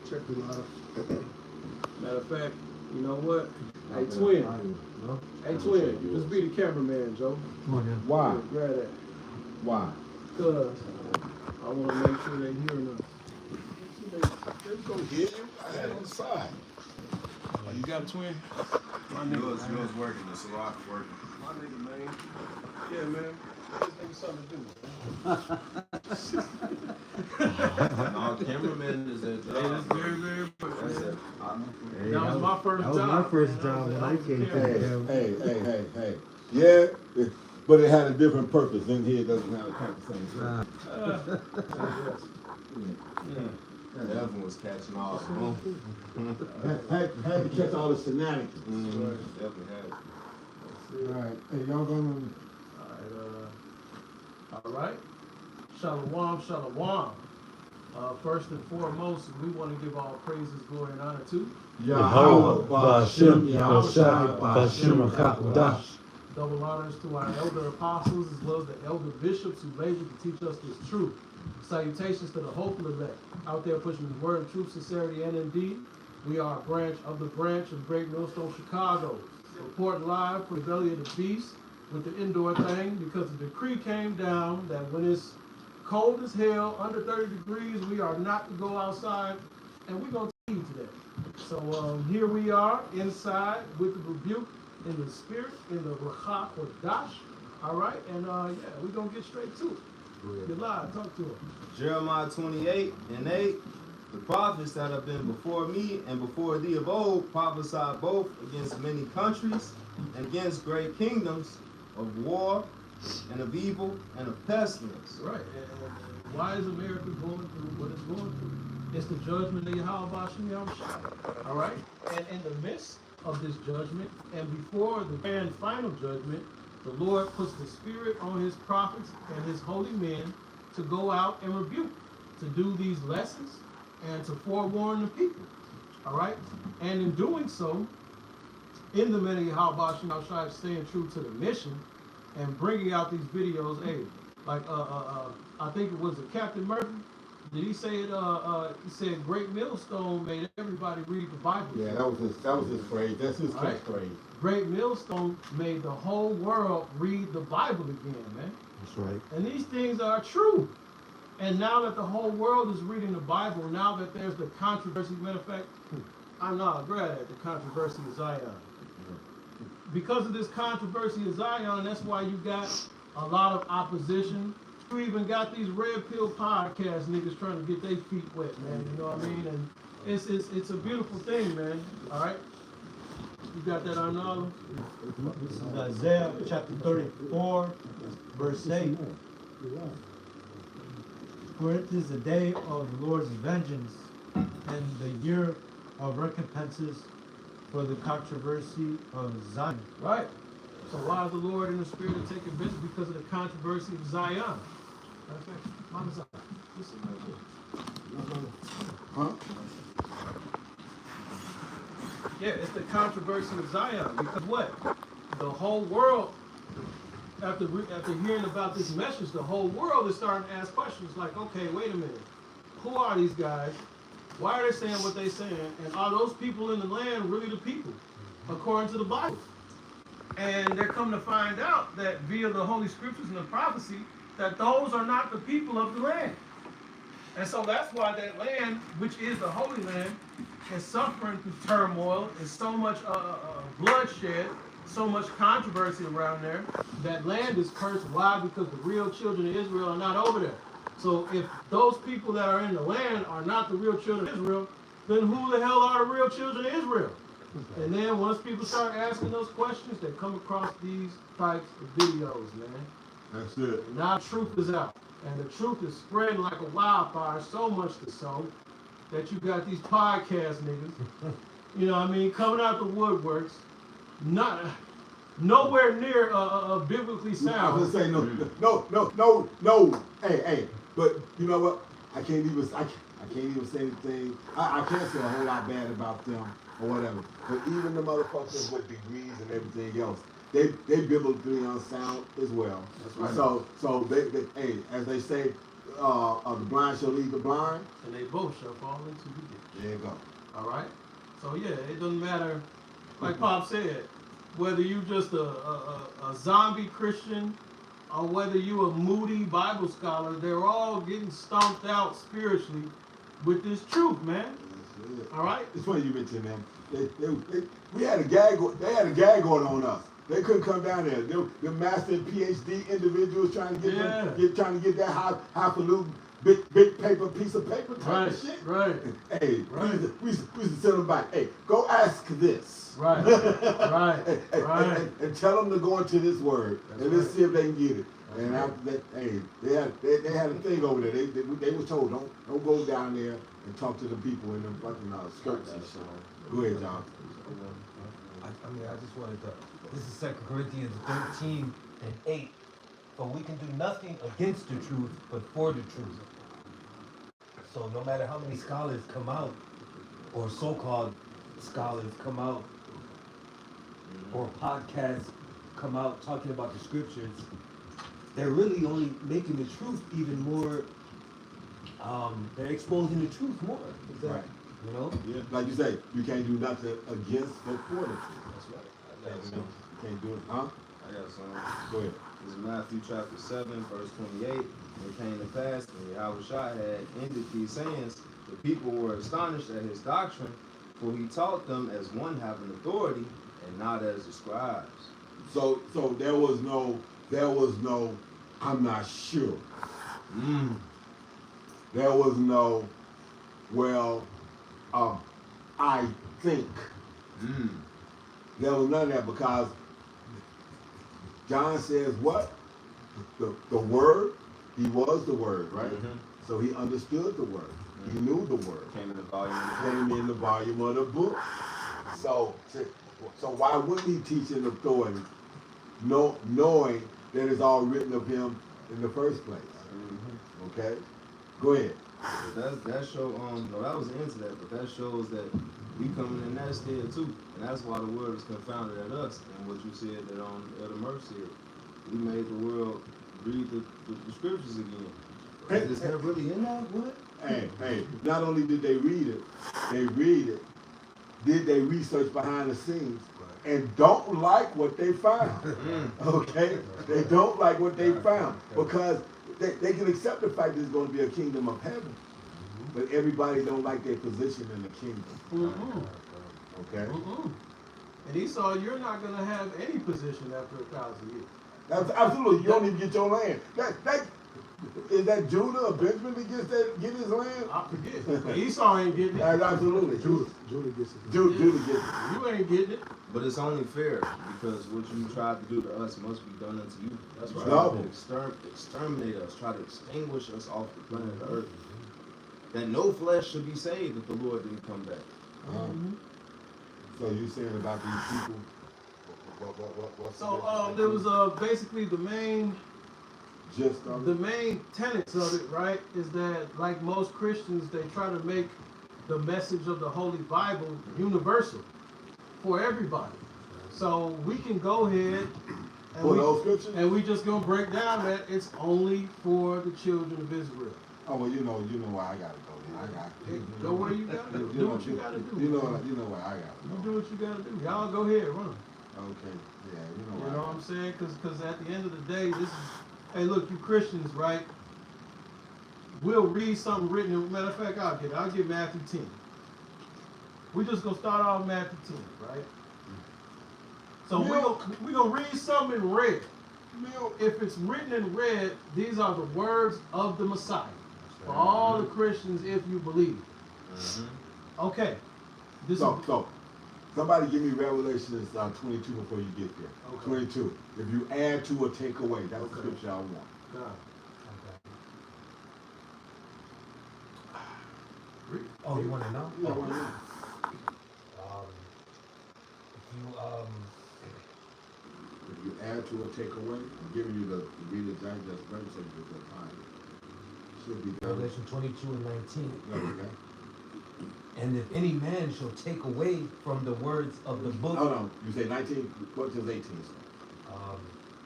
Check it out. Matter of fact, you know what? Hey, twin. Hey, twin. Just be the cameraman, Joe. Why? Yeah, grab that. Why? Because I want to make sure they're hearing us. They're going to hear you. I had it on the side. Oh, you got a twin? My nigga. Yours working. The Ciroc working. My nigga, man. Yeah, man. This nigga something to do. No, cameraman is that job. It's very, very important. Hey, That was my first job. That was my first job when I came to Hey. Yeah, but it had a different purpose. In here, it doesn't have the same purpose. That one was catching all. Had to catch all the shenanigans. Definitely had. All right, hey, y'all gonna. All right. Shalom, shalom. First and foremost, we want to give all praises, glory, and honor to Yahweh, Ba'ashem, Yahushai, Ba'ashem, HaKadosh. double honors to our elder apostles as well as the elder bishops who labored to teach us this truth. Salutations to the hopeful elect out there pushing the word of truth, sincerity, and indeed. We are a branch of the branch of Great Millstone, Chicago. Reporting live from the belly of the beast with the indoor thing because the decree came down that when it's cold as hell, under 30 degrees, we are not to go outside, and we're going to heed to that. So here we are inside with the rebuke in the spirit, in the Rachak or Dash. All right, and yeah, we're going to get straight to it. You're live, talk to him. Jeremiah 28:8. The prophets that have been before me and before thee of old prophesied both against many countries and against great kingdoms of war and of evil and of pestilence. Right. And why is America going through what it's going through? It's the judgment of Yahweh Ba'ashem Yahushua. All right? And in the midst of this judgment and before the grand final judgment, the Lord puts the Spirit on his prophets and his holy men to go out and rebuke, to do these lessons and to forewarn the people. All right? And in doing so, in the minute Yahweh Ba'ashem Yahushua staying true to the mission and bringing out these videos, hey, like I think it was Captain Murphy. Did he say it? He said Great Millstone made everybody read the Bible. Yeah, that was his phrase. That's his catchphrase. Great Millstone made the whole world read the Bible again, man. That's right. And these things are true. And now that the whole world is reading the Bible, now that there's the controversy, matter of fact, I'm not glad at the controversy of Zion. Because of this controversy of Zion, that's why you got a lot of opposition. You even got these red pill podcast niggas trying to get their feet wet, man. You know what I mean? And it's a beautiful thing, man. All right? You got that, Arnaldo? This is Isaiah chapter 34, verse 8. For it is the day of the Lord's vengeance and the year of recompenses for the controversy of Zion. Right. So why is the Lord in the spirit of taking business? Because of the controversy of Zion. Okay. Mama Zion. Listen right here. Huh? Yeah, it's the controversy of Zion. Because what? The whole world, after hearing about this message, the whole world is starting to ask questions like, okay, wait a minute. Who are these guys? Why are they saying what they're saying? And are those people in the land really the people, according to the Bible? And they're coming to find out that via the Holy Scriptures and the prophecy, that those are not the people of the land. And so that's why that land, which is the Holy Land, is suffering through turmoil, and so much bloodshed, so much controversy around there. That land is cursed. Why? Because the real children of Israel are not over there. So if those people that are in the land are not the real children of Israel, then who the hell are the real children of Israel? And then once people start asking those questions, they come across these types of videos, man. That's it. And now truth is out. And the truth is spreading like a wildfire, so much so that you got these podcast niggas, you know what I mean, coming out the woodworks, nowhere near biblically sound. I was gonna say no. Hey. But you know what? I can't even say anything. I can't say a whole lot bad about them or whatever. But even the motherfuckers with degrees and everything else, they biblically unsound as well. That's right. So they hey, as they say, the blind shall lead the blind. And they both shall fall into the ditch. There you go. All right. So yeah, it doesn't matter. Like Pop said, whether you just a zombie Christian or whether you a moody Bible scholar, they're all getting stomped out spiritually with this truth, man. That's it. All right. It's funny you mentioned them. We had a gag. They had a gag going on us. They couldn't come down there. The master and PhD individuals trying to get trying to get that highfalutin big paper piece of paper type of shit. Right. Hey, Right. we used to send them back. Hey, go ask this. Right. Right. Right. And tell them to go into this word That's and let's right. see if they can get it. That's And right. after that, hey, they had a thing over there. They were told don't go down there and talk to the people in them fucking skirts and shit. Go ahead, John. I mean, I just wanted to. This is 2 Corinthians 13:8. For we can do nothing against the truth, but for the truth. So no matter how many scholars come out, or so-called scholars come out, or podcasts come out talking about the scriptures, they're really only making the truth even more. They're exposing the truth more. Right. You know. Yeah. Like you say, you can't do nothing against but for the truth. That's right. I got You some. can't do it, huh? I got some. Go ahead. This is Matthew chapter 7, verse 28. And it came to pass when Yahushua had ended these sayings, the people were astonished at his doctrine, for he taught them as one having authority and not as the scribes. So there was no, I'm not sure. There was no, well, I think. There was none of that because John says what? The word, he was the word, right? So he understood the word. He knew the word. Came in the volume of the book. Came in the volume of the book. So why wouldn't he teach in authority, knowing that it's all written of him in the first place? Okay? Go ahead. That show no, that was into that, but that shows that we coming in that stead too, and that's why the world is confounded at us. And what you said that Elder Murph said, we made the world read the scriptures again. Is that really in that? What? Hey, not only did they read it, did they research behind the scenes and don't like what they found. Okay? They don't like what they found because they can accept the fact that there's going to be a kingdom of heaven, but everybody don't like their position in the kingdom. Okay? And Esau, you're not going to have any position after 1,000 years. That's absolutely. You don't even get your land. Is that Judah or Benjamin that get his land? I forget. Esau ain't getting it. Absolutely. Judah gets it. Judah gets it. You ain't getting it. But it's only fair because what you tried to do to us must be done unto you. That's You right. tried to exterminate us, try to extinguish us off the planet Earth. That no flesh should be saved if the Lord didn't come back. So you saying about these people? So there was basically the main tenets of it, right, is that like most Christians, they try to make the message of the Holy Bible universal for everybody. So we can go ahead and we just gonna break down that it's only for the children of Israel. Oh well, you know why I gotta go. I got Go where you gotta do. Do what you gotta do. You know why I gotta You go. do what you gotta do. Y'all go ahead, run. Okay, yeah, You know what I'm saying? Because at the end of the day, this is, hey, look, you Christians, right? We'll read something written. Matter of fact, I'll get Matthew 10. We're just gonna start off Matthew 10, right? So we're gonna read something in red. If it's written in red, these are the words of the Messiah for all the Christians, if you believe. Okay. So somebody give me Revelations 22 before you get there. Okay. 22. If you add to or take away, that's the scripture I want. Oh, you want to know? Yeah, why not? If you add to or take away, I'm giving you the Reader's Digest version so you can find it. Should be there. Revelation 22:19. Okay. And if any man shall take away from the words of the book, No, you say 19, what does 18 say?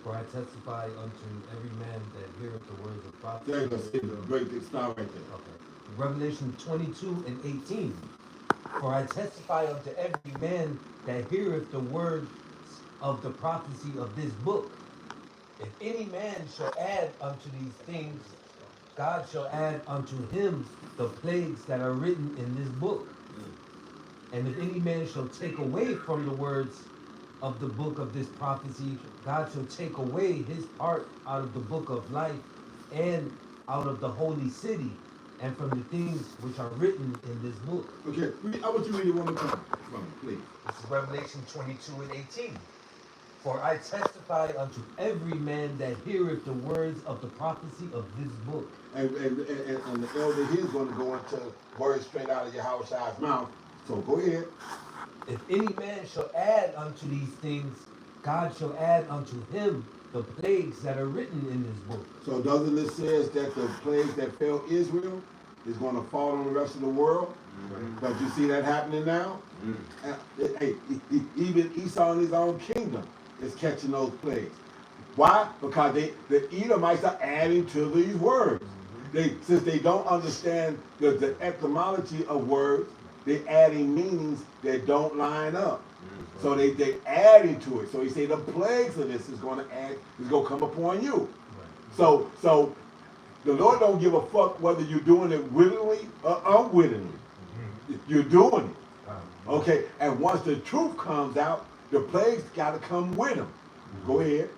For I testify unto every man that heareth the words of There you prophecy. go. See, great big star right there. Okay. Revelation 22 and 18. For I testify unto every man that heareth the words of the prophecy of this book. If any man shall add unto these things, God shall add unto him the plagues that are written in this book. And if any man shall take away from the words of the book of this prophecy, God shall take away his part out of the book of life and out of the holy city and from the things which are written in this book. Okay, I want you to read it one more time from me, please. This is Revelation 22 and 18. For I testify unto every man that heareth the words of the prophecy of this book. And the elder here is going to go into words straight out of Yahweh's mouth. So go ahead. If any man shall add unto these things, God shall add unto him the plagues that are written in this book. So doesn't it says that the plagues that fell Israel is going to fall on the rest of the world? Mm-hmm. Don't you see that happening now? Hey, even Esau in his own kingdom is catching those plagues. Why? Because the Edomites are adding to these words. Since they don't understand the etymology of words, they're adding meanings that don't line up. So they adding to it. So he say the plagues of this is going to come upon you. So the Lord don't give a fuck whether you're doing it willingly or unwittingly. You're doing it. Okay, and once the truth comes out, the plagues got to come with them. Go ahead.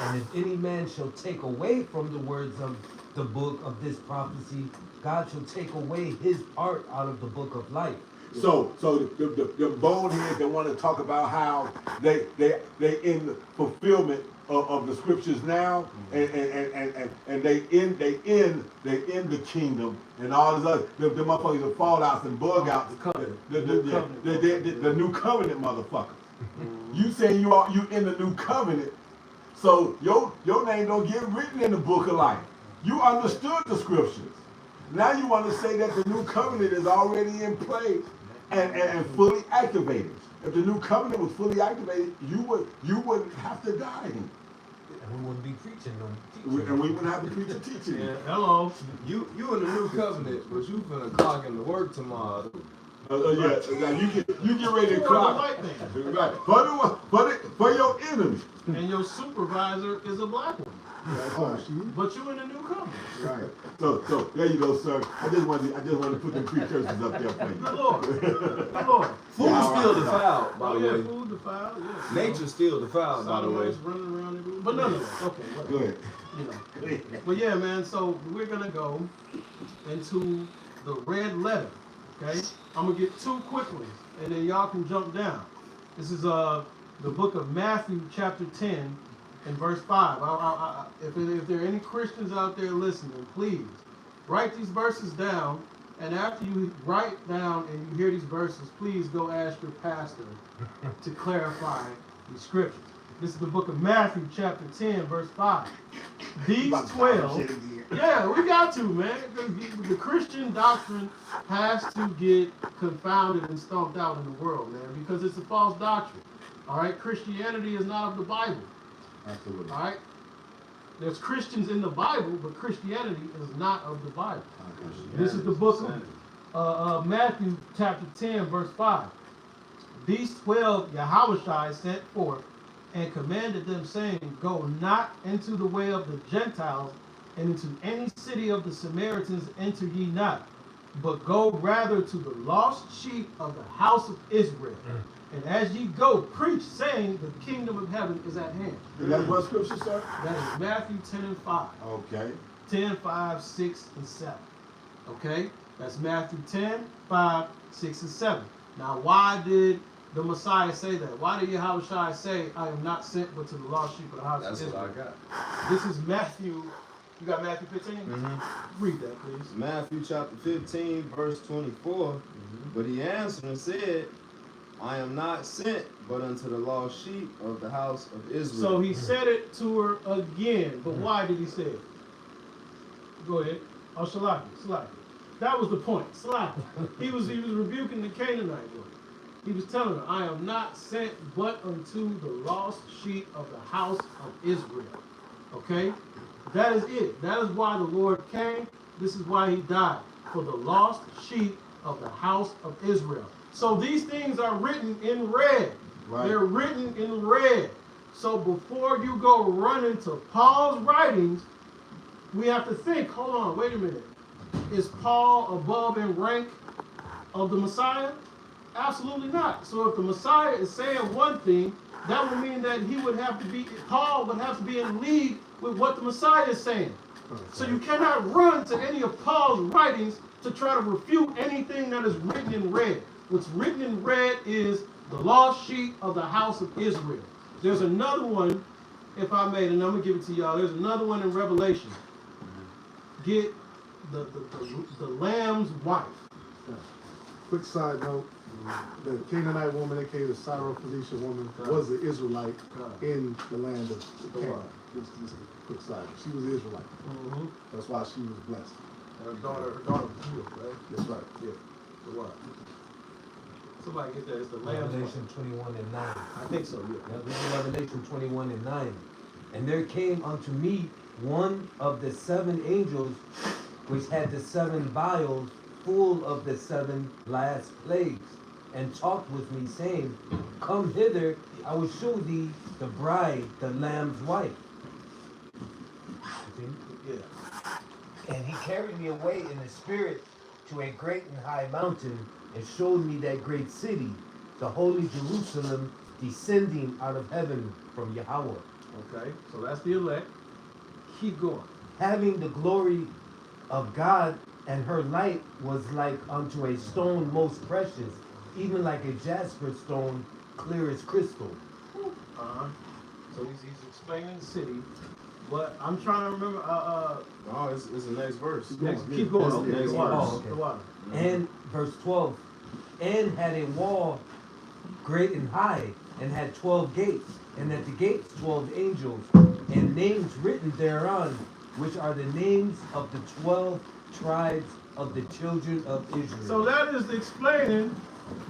And if any man shall take away from the words of the book of this prophecy, God shall take away his part out of the book of life. So the boneheads that want to talk about how they in the fulfillment of the scriptures now, and they in the kingdom and all this other the motherfuckers are fallouts and bug outs. The new covenant motherfuckers. You say you in the new covenant, so your name don't get written in the book of life. You understood the scriptures. Now you want to say that the new covenant is already in place and fully activated. If the new covenant was fully activated, you wouldn't have to die anymore. And we wouldn't be preaching no teaching. And we wouldn't have to preach and teach it. Yeah, hello. You in the new covenant, but you finna clock into work tomorrow. Yeah, now you get ready to For the clock. white man. Right. For your enemy. And your supervisor is a black one. That's right. But you in the new covenant. Right. So there you go, sir. I just wanted to put them precursors up there for you. Good Lord. Good Lord. Food still defiled, by Oh the yeah, way. food defiled. Yeah. Nature's still defiled, by the way. Sodomites running around everywhere. But nonetheless, okay, whatever. Go ahead. You know. But yeah, man. So we're gonna go into the red letter. Okay. I'm gonna get two quick ones, and then y'all can jump down. This is the book of Matthew, chapter 10, and verse 5. If there are any Christians out there listening, please write these verses down. And after you write down and you hear these verses, please go ask your pastor to clarify the scriptures. This is the book of Matthew, chapter 10, verse 5. These 12, yeah, we got to, man. The Christian doctrine has to get confounded and stomped out in the world, man, because it's a false doctrine. All right, Christianity is not of the Bible. Absolutely. All right, there's Christians in the Bible, but Christianity is not of the Bible. This is the book of Matthew, chapter 10, verse 5. These 12 Yahushai sent forth and commanded them, saying, Go not into the way of the Gentiles, and into any city of the Samaritans enter ye not, but go rather to the lost sheep of the house of Israel. And as ye go, preach, saying, The kingdom of heaven is at hand. And that's what scripture, sir? That is Matthew 10 and 5. Okay. 10, 5, 6, and 7. Okay? That's Matthew 10, 5, 6, and 7. Now, why did the Messiah say that? Why did Yahushua say, I am not sent but to the lost sheep of the house That's of what Israel? I got. This is Matthew. You got Matthew 15? Mm-hmm. Read that, please. Matthew chapter 15, verse 24. But he answered and said, I am not sent but unto the lost sheep of the house of Israel. So he said it to her again. But why did he say it? Go ahead. Oh, Shalaki. That was the point. Shalaki. He was rebuking the Canaanite woman. He was telling her, I am not sent but unto the lost sheep of the house of Israel. Okay? That is it. That is why the Lord came. This is why he died. For the lost sheep of the house of Israel. So these things are written in red. Right. They're written in red. So before you go running to Paul's writings, we have to think, hold on, wait a minute. Is Paul above in rank of the Messiah? Absolutely not. So if the Messiah is saying one thing, that would mean that Paul would have to be in league with what the Messiah is saying. So you cannot run to any of Paul's writings to try to refute anything that is written in red. What's written in red is the lost sheep of the house of Israel. There's another one, if I may, and I'm going to give it to y'all. There's another one in Revelation. Get the lamb's wife. Quick side note, the Canaanite woman, aka the Syrophoenician woman, was an Israelite in the land of Canaan. Just a quick side. She was an Israelite. Mm-hmm. That's why she was blessed. Her daughter was healed, right? That's right. Yeah. The what? Somebody get that. It's the lamb's wife. Revelation 21 and 9. I think so, yeah. Now, this is Revelation 21 and 9. And there came unto me one of the 7 angels which had the 7 vials full of the 7 last plagues, and talked with me, saying, Come hither, I will show thee the bride, the Lamb's wife. Yeah. And he carried me away in the spirit to a great and high mountain, and showed me that great city, the holy Jerusalem, descending out of heaven from Yahweh, Okay, so that's the elect. Keep going. having the glory of God, and her light was like unto a stone most precious, even like a jasper stone, clear as crystal. Uh-huh. So he's explaining the city. But I'm trying to remember. No, it's the next verse. Keep going. Yeah, Okay, yeah, the yeah. water. Oh, okay. The water. And verse 12, and had a wall great and high, and had 12 gates, and at the gates 12 angels, and names written thereon, which are the names of the 12 tribes of the children of Israel. So that is explaining.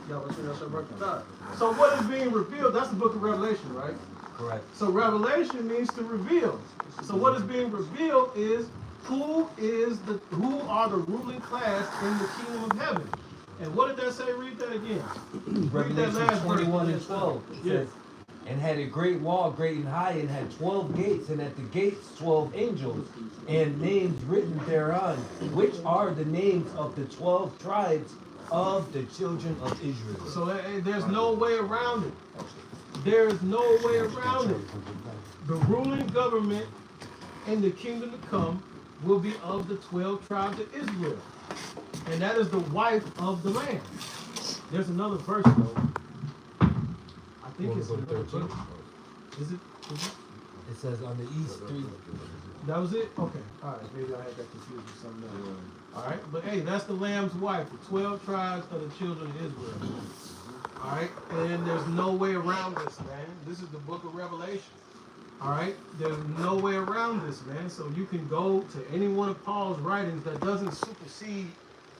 So what is being revealed? That's the book of Revelation, right? Correct. So revelation means to reveal. So what is being revealed is who are the ruling class in the kingdom of heaven. And what did that say? Read that again. Read that Revelation last 21 verse. and 12. It Yeah. says, and had a great wall, great and high, and had 12 gates, and at the gates 12 angels, and names written thereon, which are the names of the 12 tribes of the children of Israel. So there's no way around it. There is no way around it. The ruling government in the kingdom to come will be of the 12 tribes of Israel. And that is the wife of the Lamb. There's another verse though. I think it's another verse. Is it? It says on the east 3. That was it? Okay. All right. Maybe I had that confused with something else. All right. But hey, that's the Lamb's wife, the 12 tribes of the children of Israel. All right. And there's no way around this, man. This is the book of Revelation. All right. There's no way around this, man. So you can go to any one of Paul's writings that doesn't supersede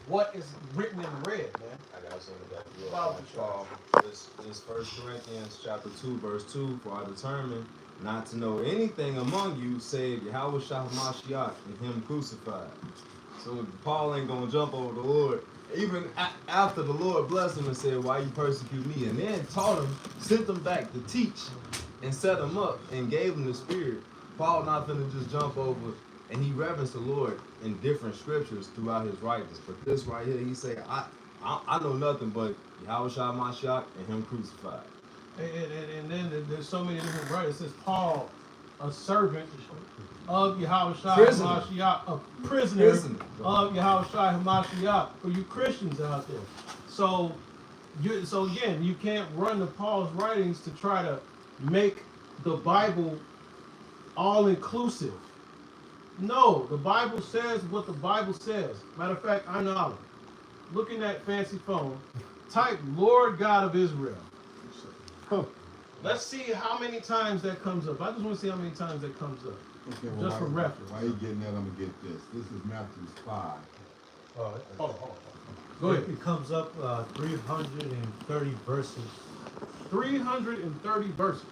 what is written in red, man. I got something that you Paul. This 1 Corinthians chapter 2, verse 2, for I determined not to know anything among you save Yahweh Shah Mashiach and him crucified. So Paul ain't gonna jump over the Lord. Even after the Lord blessed him and said, why you persecute me? And then taught him, sent them back to teach and set them up and gave them the spirit. Paul not finna just jump over, and he reverenced the Lord in different scriptures throughout his writings. But this right here, he say, I know nothing but Yahweh Shah Mashiach and him crucified. And then there's so many different writers. It says Paul, a servant of Yahweh Shai HaMashiach, a prisoner of Yahweh Shai HaMashiach, for you Christians out there. So again, you can't run to Paul's writings to try to make the Bible all inclusive. No, the Bible says what the Bible says. Matter of fact, I know. Look in that fancy phone. Type Lord God of Israel. Let's see how many times that comes up. I just want to see how many times that comes up. Okay, Just for reference. While you getting that, I'm gonna get this. This is Matthew 5. Hold on. Go ahead. It comes up 330 verses. 330 verses.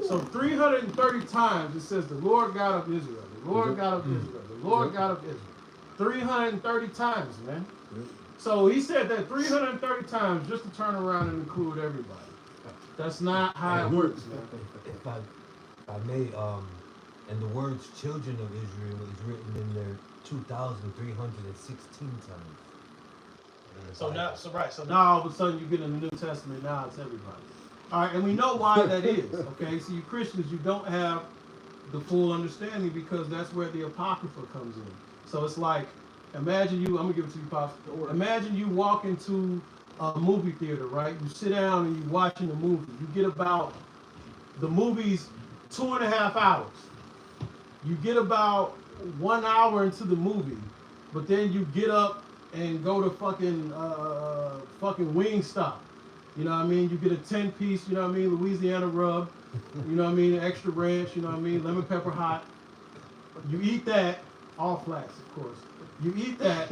So 330 times it says the Lord God of Israel, the Lord God of Israel, the Lord God of Israel. 330 times, man. So he said that 330 times just to turn around and include everybody. That's not how it works, man. If I may, and the words children of Israel is written in there 2,316 times. So now all of a sudden you get in the New Testament, now it's everybody. All right, and we know why that is, okay? So you Christians, you don't have the full understanding because that's where the Apocrypha comes in. So it's like, imagine you, I'm gonna give it to you, Pops. Imagine you walk into a movie theater, right? You sit down and you're watching the movie. You get about, the movie's 2.5 hours. You get about 1 hour into the movie, but then you get up and go to fucking Wingstop. You know what I mean? You get a 10-piece, you know what I mean, Louisiana rub, you know what I mean, extra ranch, you know what I mean, lemon pepper hot. You eat that, all flats, of course. You eat that,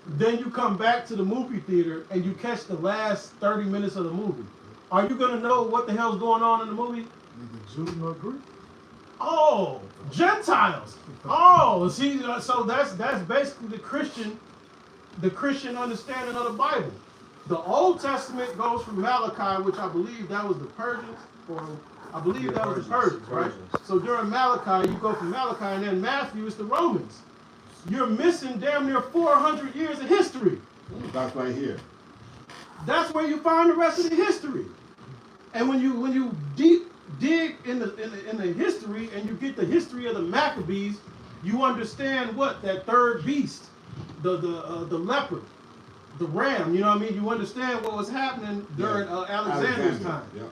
then you come back to the movie theater and you catch the last 30 minutes of the movie. Are you gonna know what the hell's going on in the movie? Neither Jew nor Greek. Oh, Gentiles. Oh, see, so that's basically the Christian understanding of the Bible. The Old Testament goes from Malachi, which I believe that was the Persians, or I believe that was the Persians, right? So during Malachi, you go from Malachi, and then Matthew is the Romans. You're missing damn near 400 years of history. That's right here. That's where you find the rest of the history. And when you deep dig in the history and you get the history of the Maccabees, you understand what that third beast, the leopard, the ram. You know what I mean? You understand what was happening during Alexander's time. Yeah.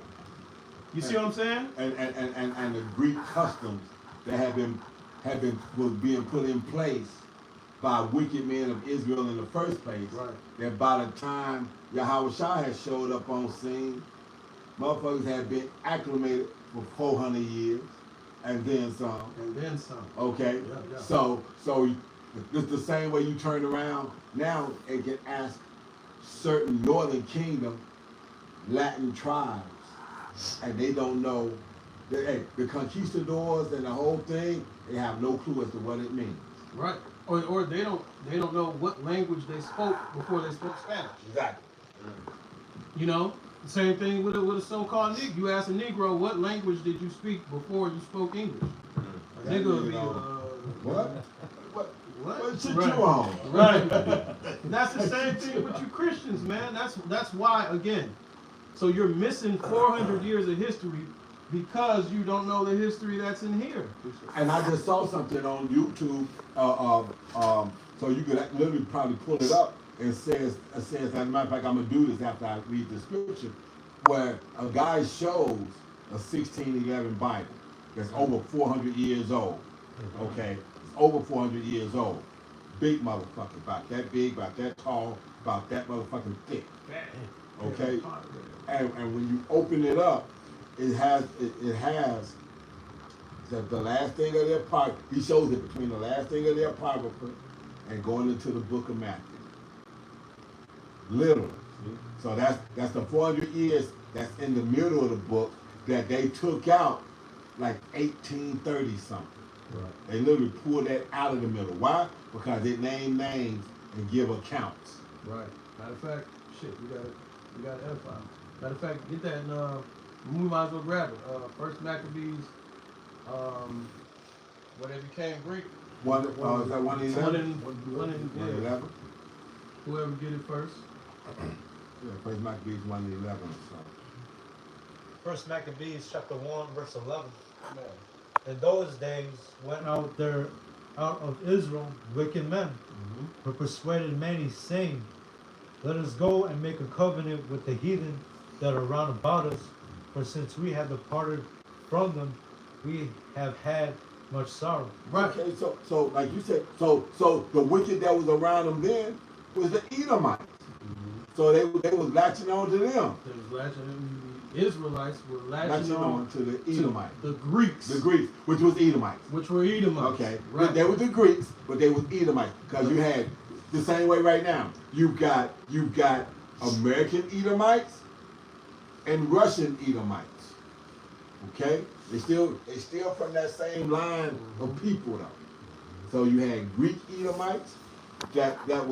You see what I'm saying? And the Greek customs that was being put in place by wicked men of Israel in the first place. Right. That by the time Yahweh Shah had showed up on scene, motherfuckers had been acclimated for 400 years, and then some. And then some. Okay. Yeah. So it's the same way you turn around now and can ask certain Northern Kingdom Latin tribes, and they don't know. The conquistadors and the whole thing, they have no clue as to what it means. Right. Or they don't know what language they spoke before they spoke Spanish. Exactly. You know? Same thing with a so-called Negro. You ask a Negro, what language did you speak before you spoke English? A nigga would be, What shit right. you on? Right. That's the same thing with you Christians, man. That's why, again, so you're missing 400 years of history because you don't know the history that's in here. And I just saw something on YouTube, so you could literally probably pull it up. It says, as a matter of fact, I'm gonna do this after I read the scripture, where a guy shows a 1611 Bible that's over 400 years old. Okay, it's over 400 years old. Big motherfucker, about that big, about that tall, about that motherfucking thick. Okay, and when you open it up, it has the last thing of the apocrypha. He shows it between the last thing of the apocrypha and going into the book of Matthew. Literally. So that's the 400 years that's in the middle of the book that they took out like 1830 something. Right. They literally pulled that out of the middle. Why? Because they name names and give accounts. Right. Matter of fact, shit, we got to edify. Matter of fact, get that and we might as well grab it. First Maccabees, whatever became Greek. Is that 111? 111. Whoever get it first. Yeah, First Maccabees 111 or so. First Maccabees chapter 1 verse 11. In those days went out of Israel wicked men, who persuaded many, saying, "Let us go and make a covenant with the heathen that are round about us, for since we have departed from them, we have had much sorrow." Right. Okay, so like you said, so the wicked that was around them then was the Edomites. So they was latching on to them. The Israelites were latching on to the Edomites. The Greeks. The Greeks, which was Edomites. Which were Edomites. Okay. Right. They were the Greeks, but they was Edomites. Because you had the same way right now. You've got American Edomites and Russian Edomites. Okay? They still from that same line of people though. So you had Greek Edomites that had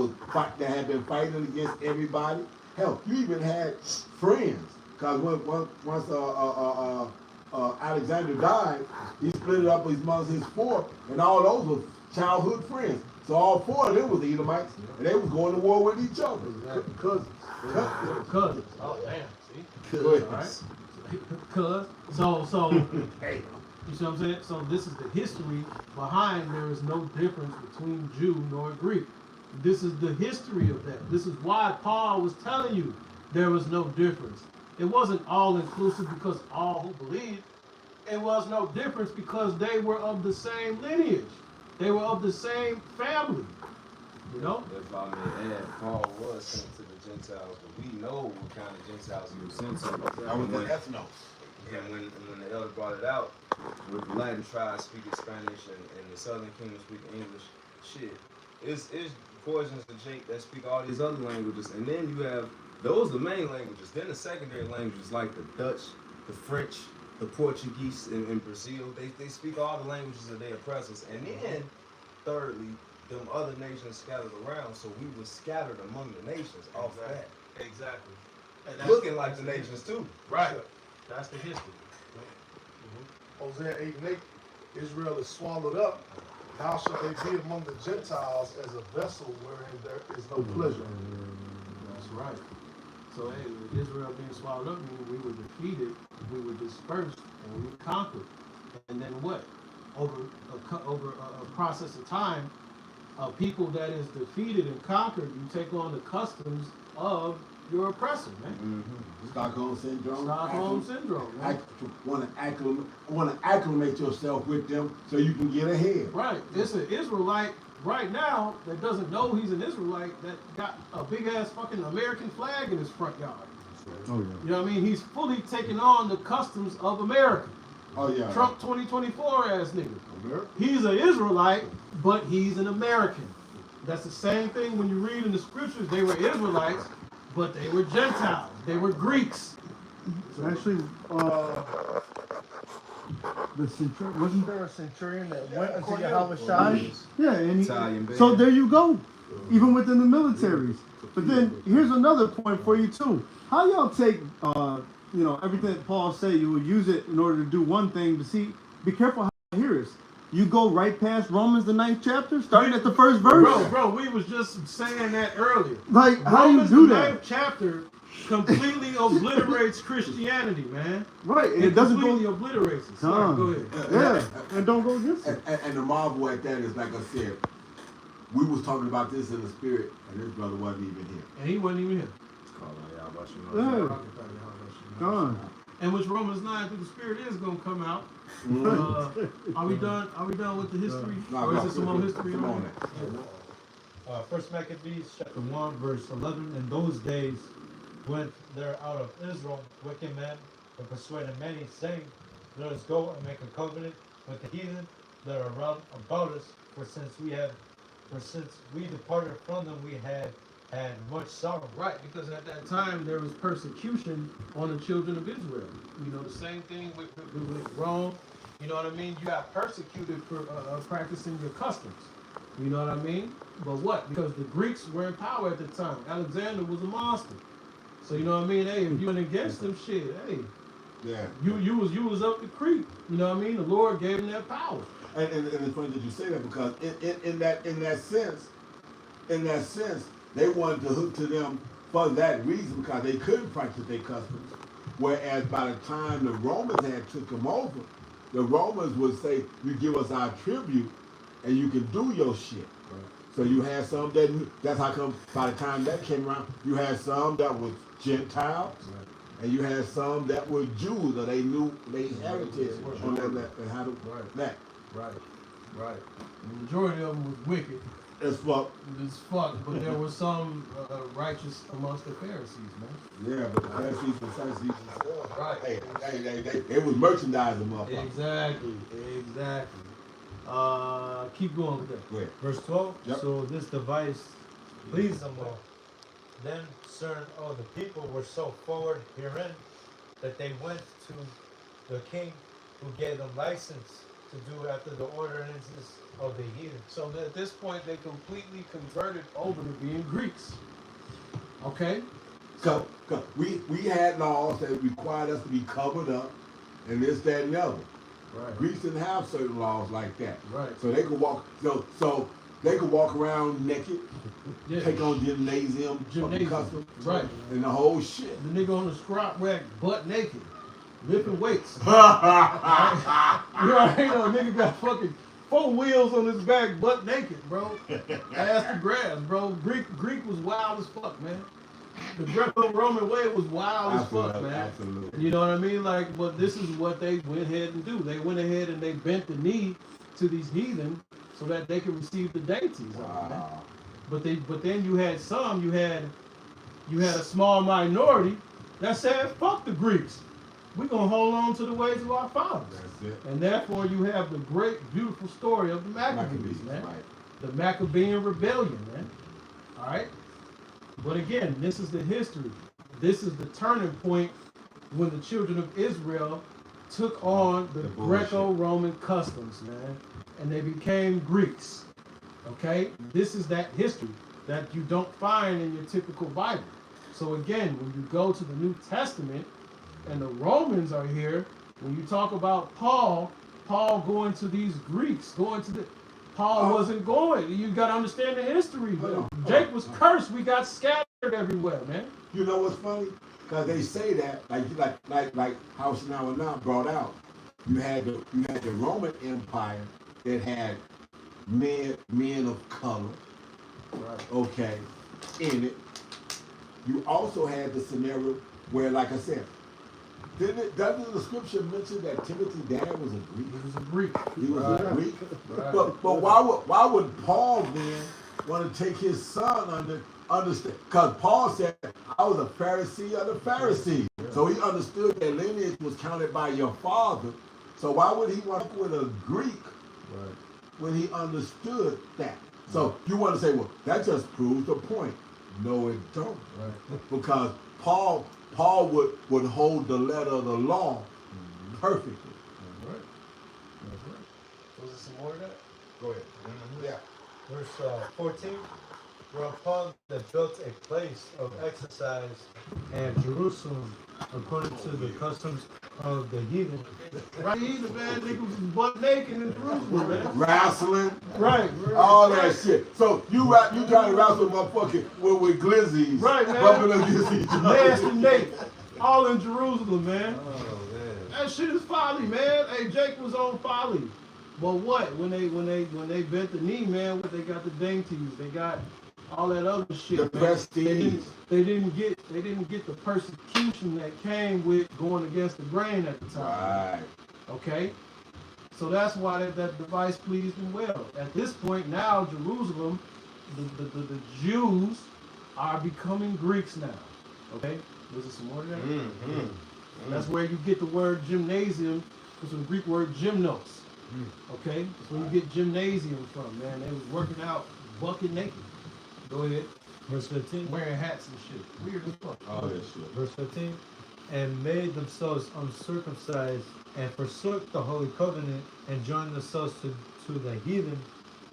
been fighting against everybody. Hell, you even had friends. Because once Alexander died, he split it up with his four, and all those were childhood friends. So all four of them was Edomites, and they was going to war with each other. Cousins. Cousins. Oh damn. See. Go ahead. All right. Cuz. So. Hey. You see what I'm saying? So this is the history behind there is no difference between Jew nor Greek. This is the history of that. This is why Paul was telling you there was no difference. It wasn't all inclusive because all who believed. It was no difference because they were of the same lineage. They were of the same family. You know? If I may add, Paul was sent to the Gentiles, but we know what kind of Gentiles he was sent to. That was the ethnos. And when the elder brought it out, with the Latin tribes speaking Spanish and the Southern Kingdom speaking English, shit, it's poisonous to Jake that speak all these other languages, and then you have those are the main languages. Then the secondary languages like the Dutch, the French, the Portuguese in Brazil. They speak all the languages of their oppressors, and then thirdly, them other nations scattered around. So we were scattered among the nations off that. Exactly. And looking like the nations too. Right. That's the history. Hosea 8:8, Israel is swallowed up. How shall they be among the Gentiles as a vessel wherein there is no pleasure? That's right. So hey, with Israel being swallowed up, meaning we were defeated, we were dispersed, and we were conquered. And then what? Over a process of time, a people that is defeated and conquered, you take on the customs of your oppressor, man. Mm-hmm. Stockholm syndrome. Stockholm syndrome, man. Want to acclimate yourself with them so you can get ahead. Right. It's an Israelite right now that doesn't know he's an Israelite that got a big ass fucking American flag in his front yard. Oh, yeah. You know what I mean? He's fully taking on the customs of America. Oh yeah. Trump 2024 ass nigga. America? He's an Israelite, but he's an American. That's the same thing when you read in the scriptures. They were Israelites, but they were Gentiles. They were Greeks. So actually, wasn't there a centurion that went into Yahweh Shai? Yeah, and Italian so band. there you go. Even within the militaries. But then here's another point for you too. How y'all take everything that Paul say, you will use it in order to do one thing, but see, be careful how you hear it. You go right past Romans the 9th chapter, starting at the first verse. Bro, we was just saying that earlier. Like, how Romans do you do the that? 9th chapter completely obliterates Christianity, man. Right, and It it doesn't completely go. obliterates it. Sorry, go ahead. Yeah, and don't go against it. And the marvel at that is, like I said, we was talking about this in the spirit, and this brother wasn't even here. And he wasn't even here. Yeah. Gone. And which Romans 9 through the Spirit is going to come out. Are we done? Are we done with the history? Or is there some more history on it? First Maccabees chapter 1 verse 11. In those days went there out of Israel wicked men and persuaded many, saying, let us go and make a covenant with the heathen that are round about us. For since we departed from them, we had much sorrow. Right, because at that time there was persecution on the children of Israel. You know, the same thing with Rome. You know what I mean? You got persecuted for practicing your customs. You know what I mean? But what? Because the Greeks were in power at the time. Alexander was a monster. So you know what I mean? Hey, if you went against them, shit, hey, Yeah. you was up the creek. You know what I mean? The Lord gave them that power. And it's funny that you say that, because in that sense, they wanted to hook to them for that reason, because they couldn't practice their customs. Whereas by the time the Romans had took them over, the Romans would say, you give us our tribute and you can do your shit. Right. So you had some that's how come by the time that came around, you had some that was Gentiles, right, and you had some that were Jews, or they knew they heritage on that. Right. The majority of them was wicked. As fuck. As fuck, but there were some righteous amongst the Pharisees, man. Yeah, but the Pharisees and Sadducees, Right. Hey, they was merchandising motherfuckers. Exactly. Keep going with that. Go ahead. Verse 12. Yep. So this device pleased them all. Then certain of the people were so forward herein that they went to the king, who gave them license to do after the ordinances of the heathen. So at this point, they completely converted over to being Greeks. Okay? Cause we had laws that required us to be covered up, and this, that, and the other. Right. Greeks didn't have certain laws like that. Right. So they could walk. So they could walk around naked, Yeah. take on gymnasium custom, Right. and the whole shit. The nigga on the squat rack, butt naked, lifting weights. You already know, nigga got fucking 4 wheels on his back, butt naked, bro. Ass to grass, bro. Greek was wild as fuck, man. The Greco-Roman way was wild as fuck, man. Absolutely. You know what I mean? Like, but this is what they went ahead and do. They went ahead and they bent the knee to these heathen so that they could receive the deities. Wow. But then you had a small minority that said, fuck the Greeks. We're gonna hold on to the ways of our fathers. That's it. And therefore you have the great, beautiful story of the Maccabees, man. Right. The Maccabean rebellion, man. Alright? But again, this is the history. This is the turning point when the children of Israel took on the Greco-Roman customs, man. And they became Greeks. Okay? This is that history that you don't find in your typical Bible. So again, when you go to the New Testament and the Romans are here, when you talk about Paul going to these Greeks, Paul wasn't going. You got to understand the history. Jake was cursed. We got scattered everywhere, man. You know what's funny? Because they say that, like House Now brought out. You had the Roman Empire that had men of color, Right. okay, in it. You also had the scenario where, like I said, doesn't the scripture mention that Timothy's dad was a Greek? He was a Greek. He was a Greek. Right. But why would Paul then want to take his son understand? Because Paul said, I was a Pharisee of the Pharisees. Yeah. So he understood that lineage was counted by your father. So why would he want to with a Greek when he understood that? So you want to say, well, that just proves the point. No, it don't. Right. Because Paul would hold the letter of the law perfectly. That's right. That's right. Was there some more of that? Go ahead. Yeah. Verse 14. Whereupon they built a place of exercise and Jerusalem according to the customs of the heathen. Right, heathen, man. Niggas was butt naked in Jerusalem, man. Wrestling, Right. all that shit. So you trying to wrestle motherfucking with glizzies, Right, man. bumping against each other. Nasty Nate. All in Jerusalem, man. Oh man. That shit is folly, man. Hey, Jake was on folly. But what? When they bent the knee, man, what they got the dainties, they got all that other shit. The man. prestige. They didn't get the persecution that came with going against the grain at the time. Right. Okay? So that's why that device pleased them well. At this point now, Jerusalem, the Jews are becoming Greeks now. Okay? Was there some more to that? That's where you get the word gymnasium, which is the Greek word gymnos. Okay? That's where you get gymnasium from, man. They was working out bucket naked. Go ahead. Verse 15. Wearing hats and shit. Weird as fuck. All that shit. Verse 15. And made themselves uncircumcised and forsook the holy covenant and joined themselves to the heathen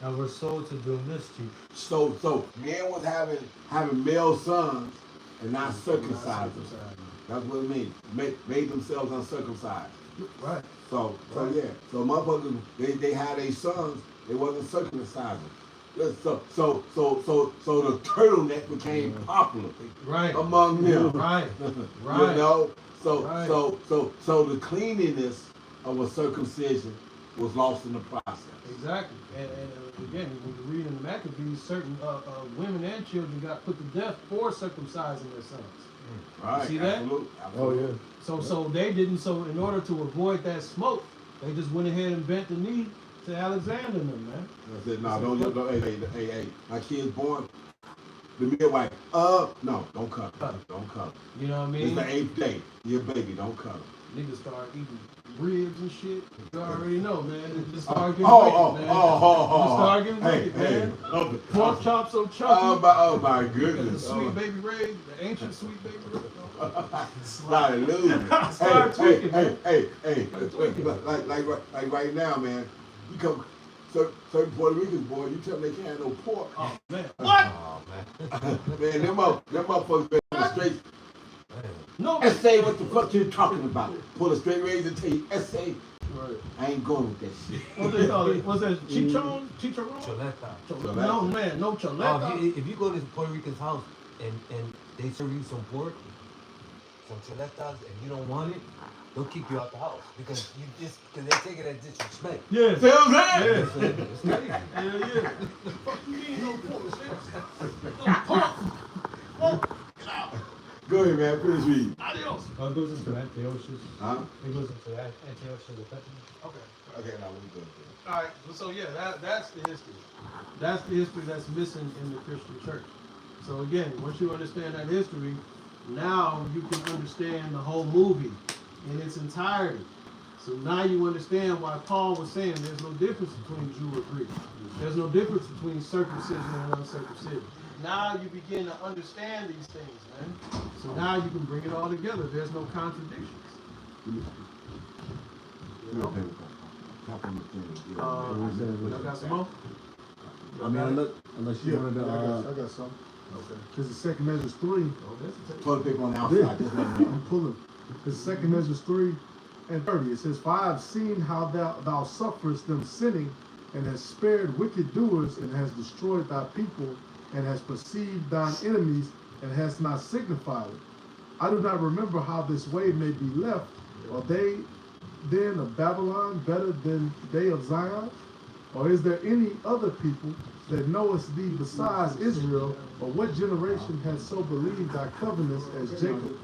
and were sold to do mischief. So men was having male sons and not circumcised them. That's what it means. Made themselves uncircumcised. Right. So yeah. So motherfuckers, they had their sons, they wasn't circumcised. So the turtleneck became popular Right. among them. Right. You Right. know? So Right. so the cleanliness of a circumcision was lost in the process. Exactly. And again, when you read in the Maccabees, certain women and children got put to death for circumcising their sons. Right. See that? Absolutely. So they didn't. So in order to avoid that smoke, they just went ahead and bent the knee to Alexander and them, man. I said, no, don't, hey, my kid's born. The midwife, no, don't cut him. Don't cut him. You know what I It's mean? the 8th day. Your baby, don't cut him. Niggas start eating ribs and shit. You already know, man. It just start getting Oh, wicked, man. It start getting wicked, man. Oh, Pork chops so chunky. oh my The goodness. sweet baby Ray, the ancient sweet baby Ray. Hallelujah. Start tweaking, man. Hey. tweaking. Like right now, man. You come, certain Puerto Ricans, boy, you tell them they can't have no pork. Oh, man. What? Oh, man. Man, them motherfuckers been straight. No. Essay, what the fuck you talking about? Pull a straight razor and tell you, essay. Right. I ain't going with that shit. What they call it? What's that? Chicharron? Choleta. No, man. No choleta. Oh, if you go to Puerto Rican's house and they serve you some pork, some chuletas, and you don't want it, they'll kick you out the house because they take it as disrespect. Yes. See what I'm saying? Yes. It's crazy. Hell yeah. Fuck you mean no pork? No pork. Pork. Get out. Go ahead, man. Finish reading. Adios. It goes into Antiochus. Huh? It goes into Antiochus the second. Okay. Okay, now what we doing? All right. So yeah, that's the history. That's the history that's missing in the Christian church. So again, once you understand that history, now you can understand the whole movie in its entirety. So now you understand why Paul was saying there's no difference between Jew or Greek. There's no difference between circumcision and uncircumcision. Now you begin to understand these things, man. So now you can bring it all together. There's no contradictions. You know? Y'all got some more? I mean, unless you Yeah, wanted to. I got some. Okay. Because the second measure 3. Toilet paper on the Yeah, outside. Just let me know. I'm pulling. Because second measure 3 and 30. It says, "For I have seen how thou sufferest them sinning, and hast spared wicked doers, and hast destroyed thy people, and hast perceived thine enemies, and hast not signified it. I do not remember how this way may be left. Are they then of Babylon better than they of Zion? Or is there any other people that knowest thee besides Israel? Or what generation has so believed thy covenants as Jacob?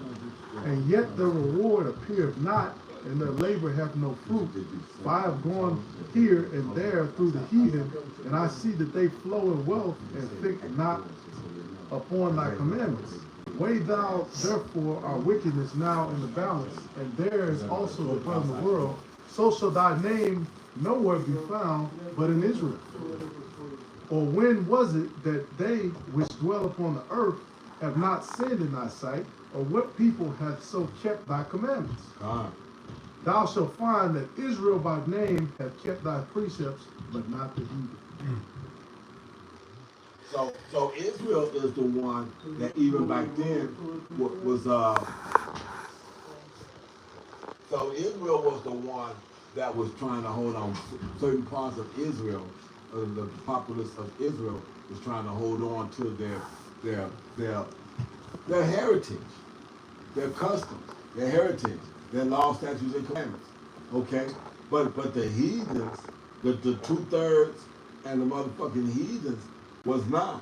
And yet their reward appeareth not, and their labor hath no fruit. For I have gone here and there through the heathen, and I see that they flow in wealth, and think not upon thy commandments. Weigh thou therefore our wickedness now in the balance, and there is also the present world. So shall thy name nowhere be found but in Israel. Or when was it that they which dwell upon the earth have not sinned in thy sight? Or what people hath so kept thy commandments? Thou shalt find that Israel by name hath kept thy precepts, but not the heathen." So Israel is the one that even back then was so Israel was the one that was trying to hold on. Certain parts of Israel, the populace of Israel, was trying to hold on to their heritage, their customs, their heritage, their law, statutes, and commandments. Okay, but the heathens, the 2/3 and the motherfucking heathens was not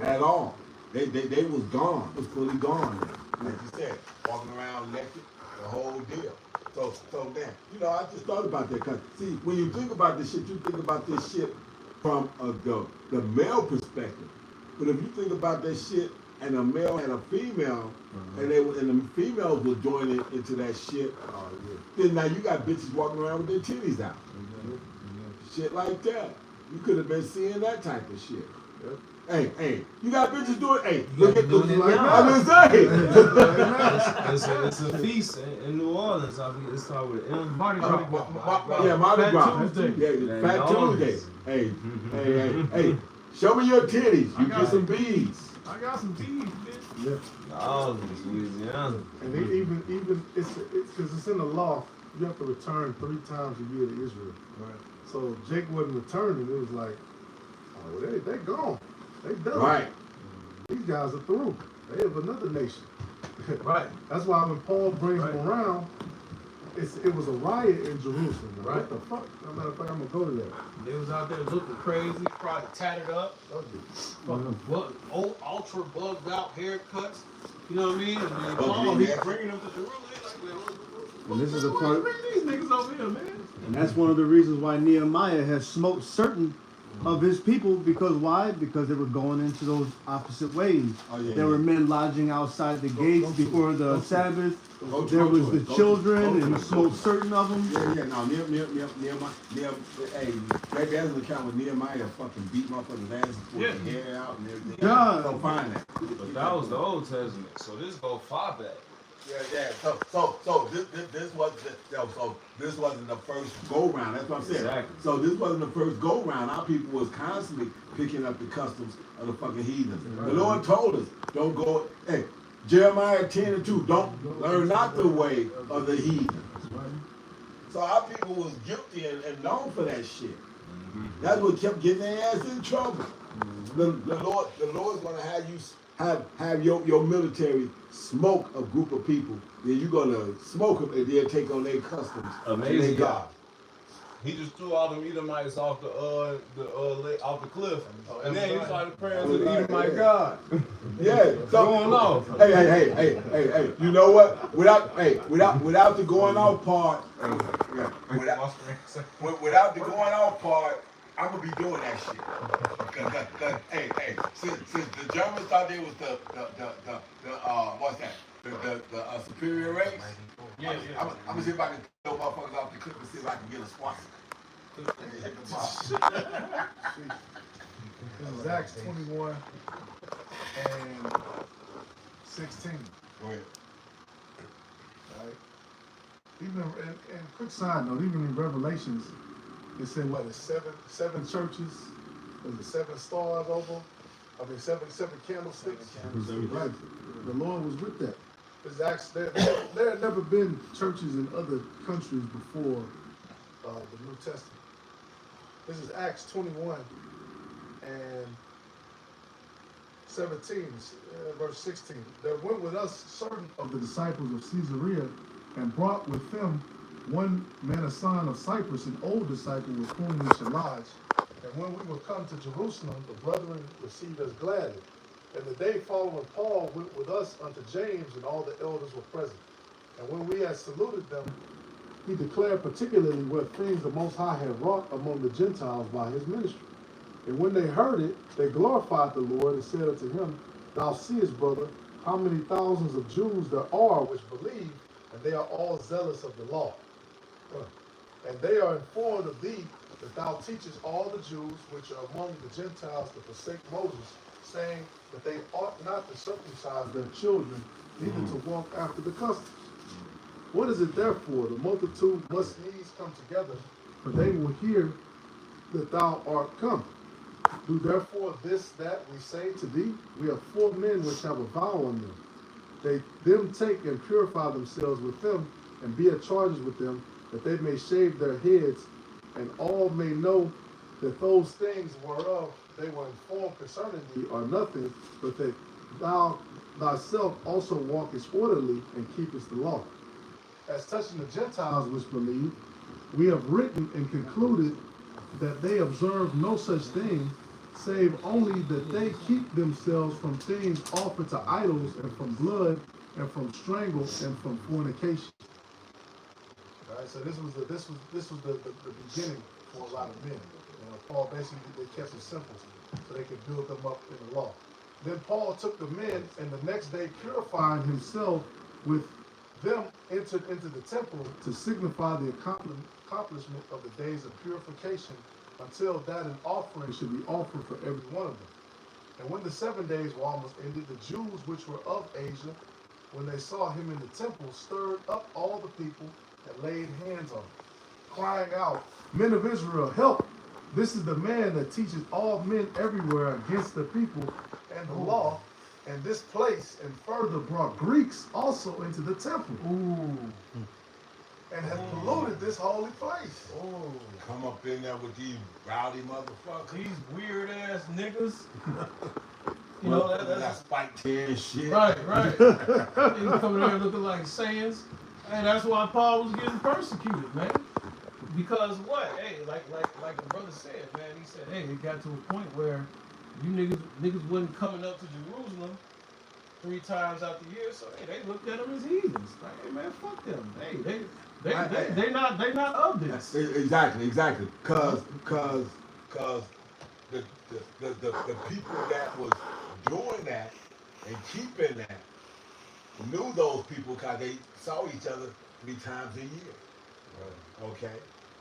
at all. They was gone. Was fully gone. Like you said, walking around naked, the whole deal. So man, I just thought about that. Cause see, when you think about this shit, you think about this shit from the male perspective. But if you think about that shit, and a male and a female, and the females were joining into that shit, then now you got bitches walking around with their titties out. Shit like that. You could have been seeing that type of shit. Hey, you got bitches doing. Hey, look at this. I'm saying. It's a feast in New Orleans. I think it started with M. Mardi Gras. Yeah, Mardi Gras. Fat Tuesday. Yeah, Fat Tuesday. Hey. Show me your titties. You get some beads. I got some beef, bitch. Yeah. Oh, Louisiana. And they even it's because it's in the law. You have to return 3 times a year to Israel. Right. So Jake wasn't returning. It was like, oh, they gone. They done. Right. These guys are through. They have another nation. Right. That's why when Paul brings them around, it was a riot in Jerusalem. Right. What the fuck? As a matter of fact, I'm gonna go to that. They was out there looking crazy, probably tatted up, fucking old ultra bugged out haircuts. You know what I mean? And then Paul, he's bringing them to Jerusalem. And this is the part. part. Bring these niggas over here, man. And that's one of the reasons why Nehemiah has smoked certain of his people. Because why? Because they were going into those opposite ways. Oh, yeah, There yeah. were men lodging outside the gates go to before it. the Go to it. Sabbath. Go to There it. was Go the to it. children, Go to and it. smoked certain of them. Yeah, no, hey, that's an account with Nehemiah fucking beat motherfuckers' ass and pulled their hair out and everything. Yeah. Go find that. But that was the Old Testament, so this go far back. Yeah. So this wasn't the first go round. That's what I'm saying. Exactly. So this wasn't the first go round. Our people was constantly picking up the customs of the fucking heathens. Right. The Lord told us, don't go. Hey, Jeremiah 10:2, don't learn not the way of the heathen. So our people was guilty and known for that shit. That's what kept getting their ass in trouble. The Lord's gonna have you have your military smoke a group of people. Then you're gonna smoke them and they'll take on their customs. Amazing and their God. He just threw all them Edomites off the off the cliff, and then he started praying to the Edomite God. Yeah. So Going off. Hey. You know what? Without the going off part, without the going off part, I'm gonna be doing that shit. Cause hey, since the Germans thought they was the what's that? The superior race. Yeah. I'm gonna see if I can throw motherfuckers off the cliff and see if I can get a sponsor. This is Acts 21 and 16. Go ahead. Right? Even and quick side note, even in Revelations, it said what is seven churches, was it 7 stars over? I mean seven candlesticks. Right. The Lord was with that. There's actually there had never been churches in other countries before the New Testament. This is Acts 21 and 17, verse 16. There went with us certain of the disciples of Caesarea and brought with them one Manason of Cyprus, an old disciple with whom we should lodge. And when we were come to Jerusalem, the brethren received us gladly. And the day following, Paul went with us unto James, and all the elders were present. And when we had saluted them, he declared particularly what things the Most High had wrought among the Gentiles by his ministry. And when they heard it, they glorified the Lord and said unto him, Thou seest, brother, how many thousands of Jews there are which believe, and they are all zealous of the law. And they are informed of thee that thou teachest all the Jews which are among the Gentiles to forsake Moses, saying that they ought not to circumcise their children, neither to walk after the customs. What is it therefore? The multitude must needs come together, for they will hear that thou art come. Do therefore this that we say to thee. We have 4 men which have a vow on them. Them take and purify themselves with them, and be at charges with them, that they may shave their heads, and all may know that those things whereof they were informed concerning thee are nothing, but that thou thyself also walkest orderly and keepest the law. As touching the Gentiles which believe, we have written and concluded that they observe no such thing, save only that they keep themselves from things offered to idols, and from blood, and from strangle, and from fornication. All right, so this was the beginning for a lot of men. Paul basically, they kept it simple so they could build them up in the law. Then Paul took the men, and the next day, purifying himself with them, entered into the temple to signify the accomplishment of the days of purification, until that an offering should be offered for every one of them. And when the 7 days were almost ended, the Jews which were of Asia, when they saw him in the temple, stirred up all the people and laid hands on him, crying out, Men of Israel, help! This is the man that teaches all men everywhere against the people and the law, and this place, and further brought Greeks also into the temple, and has polluted this holy place. Come up in there with these rowdy motherfuckers. These weird ass niggas. You Well, know, that that's spike tan shit. right. They coming there looking like Saiyans. And that's why Paul was getting persecuted, man. Because what? Hey, like the brother said, man, he said, hey, it got to a point where you niggas wasn't coming up to Jerusalem 3 times out the year, so hey, they looked at them as heathens. Like, hey man, fuck them. Hey, they're not of this. Exactly. Cause the people that was doing that and keeping that knew those people because they saw each other 3 times a year. Right. Okay?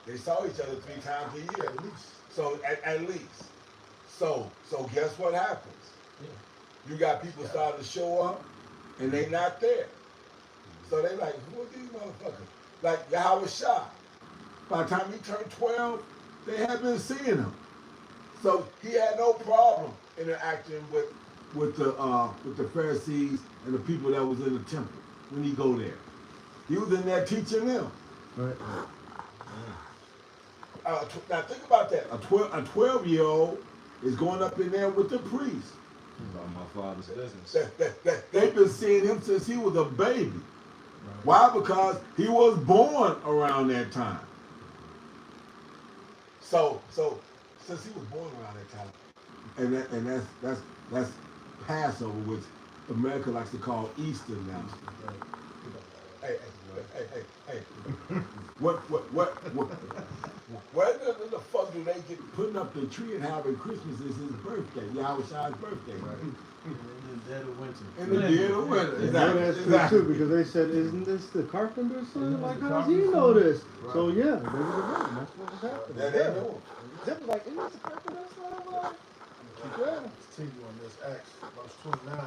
They saw each other 3 times a year at least. So at least. So guess what happens? Yeah. You got people starting to show up and they not there. So they like, who are these motherfuckers? Like Yahweh Shah. By the time he turned 12, they had been seeing him. So he had no problem interacting with the Pharisees and the people that was in the temple when he go there. He was in there teaching them. Right. Now think about that. A 12-year-old is going up in there with the priest. About my father's business. They've been seeing him since he was a baby. Right. Why? Because he was born around that time. So since he was born around that time, and that's Passover, which America likes to call Easter now. Hey. What where the fuck do they get putting up the tree and having Christmas is his birthday, Yahweh Shai's birthday, right? In the dead of winter. In the dead of winter. Exactly. That's true too, because they said, isn't this the carpenter's son? Like, how does he know this? Right. So yeah, they was around. That's what was happening. That they knew. They was like, isn't this the carpenter's son? Yeah. Continue on this Acts, verse 29.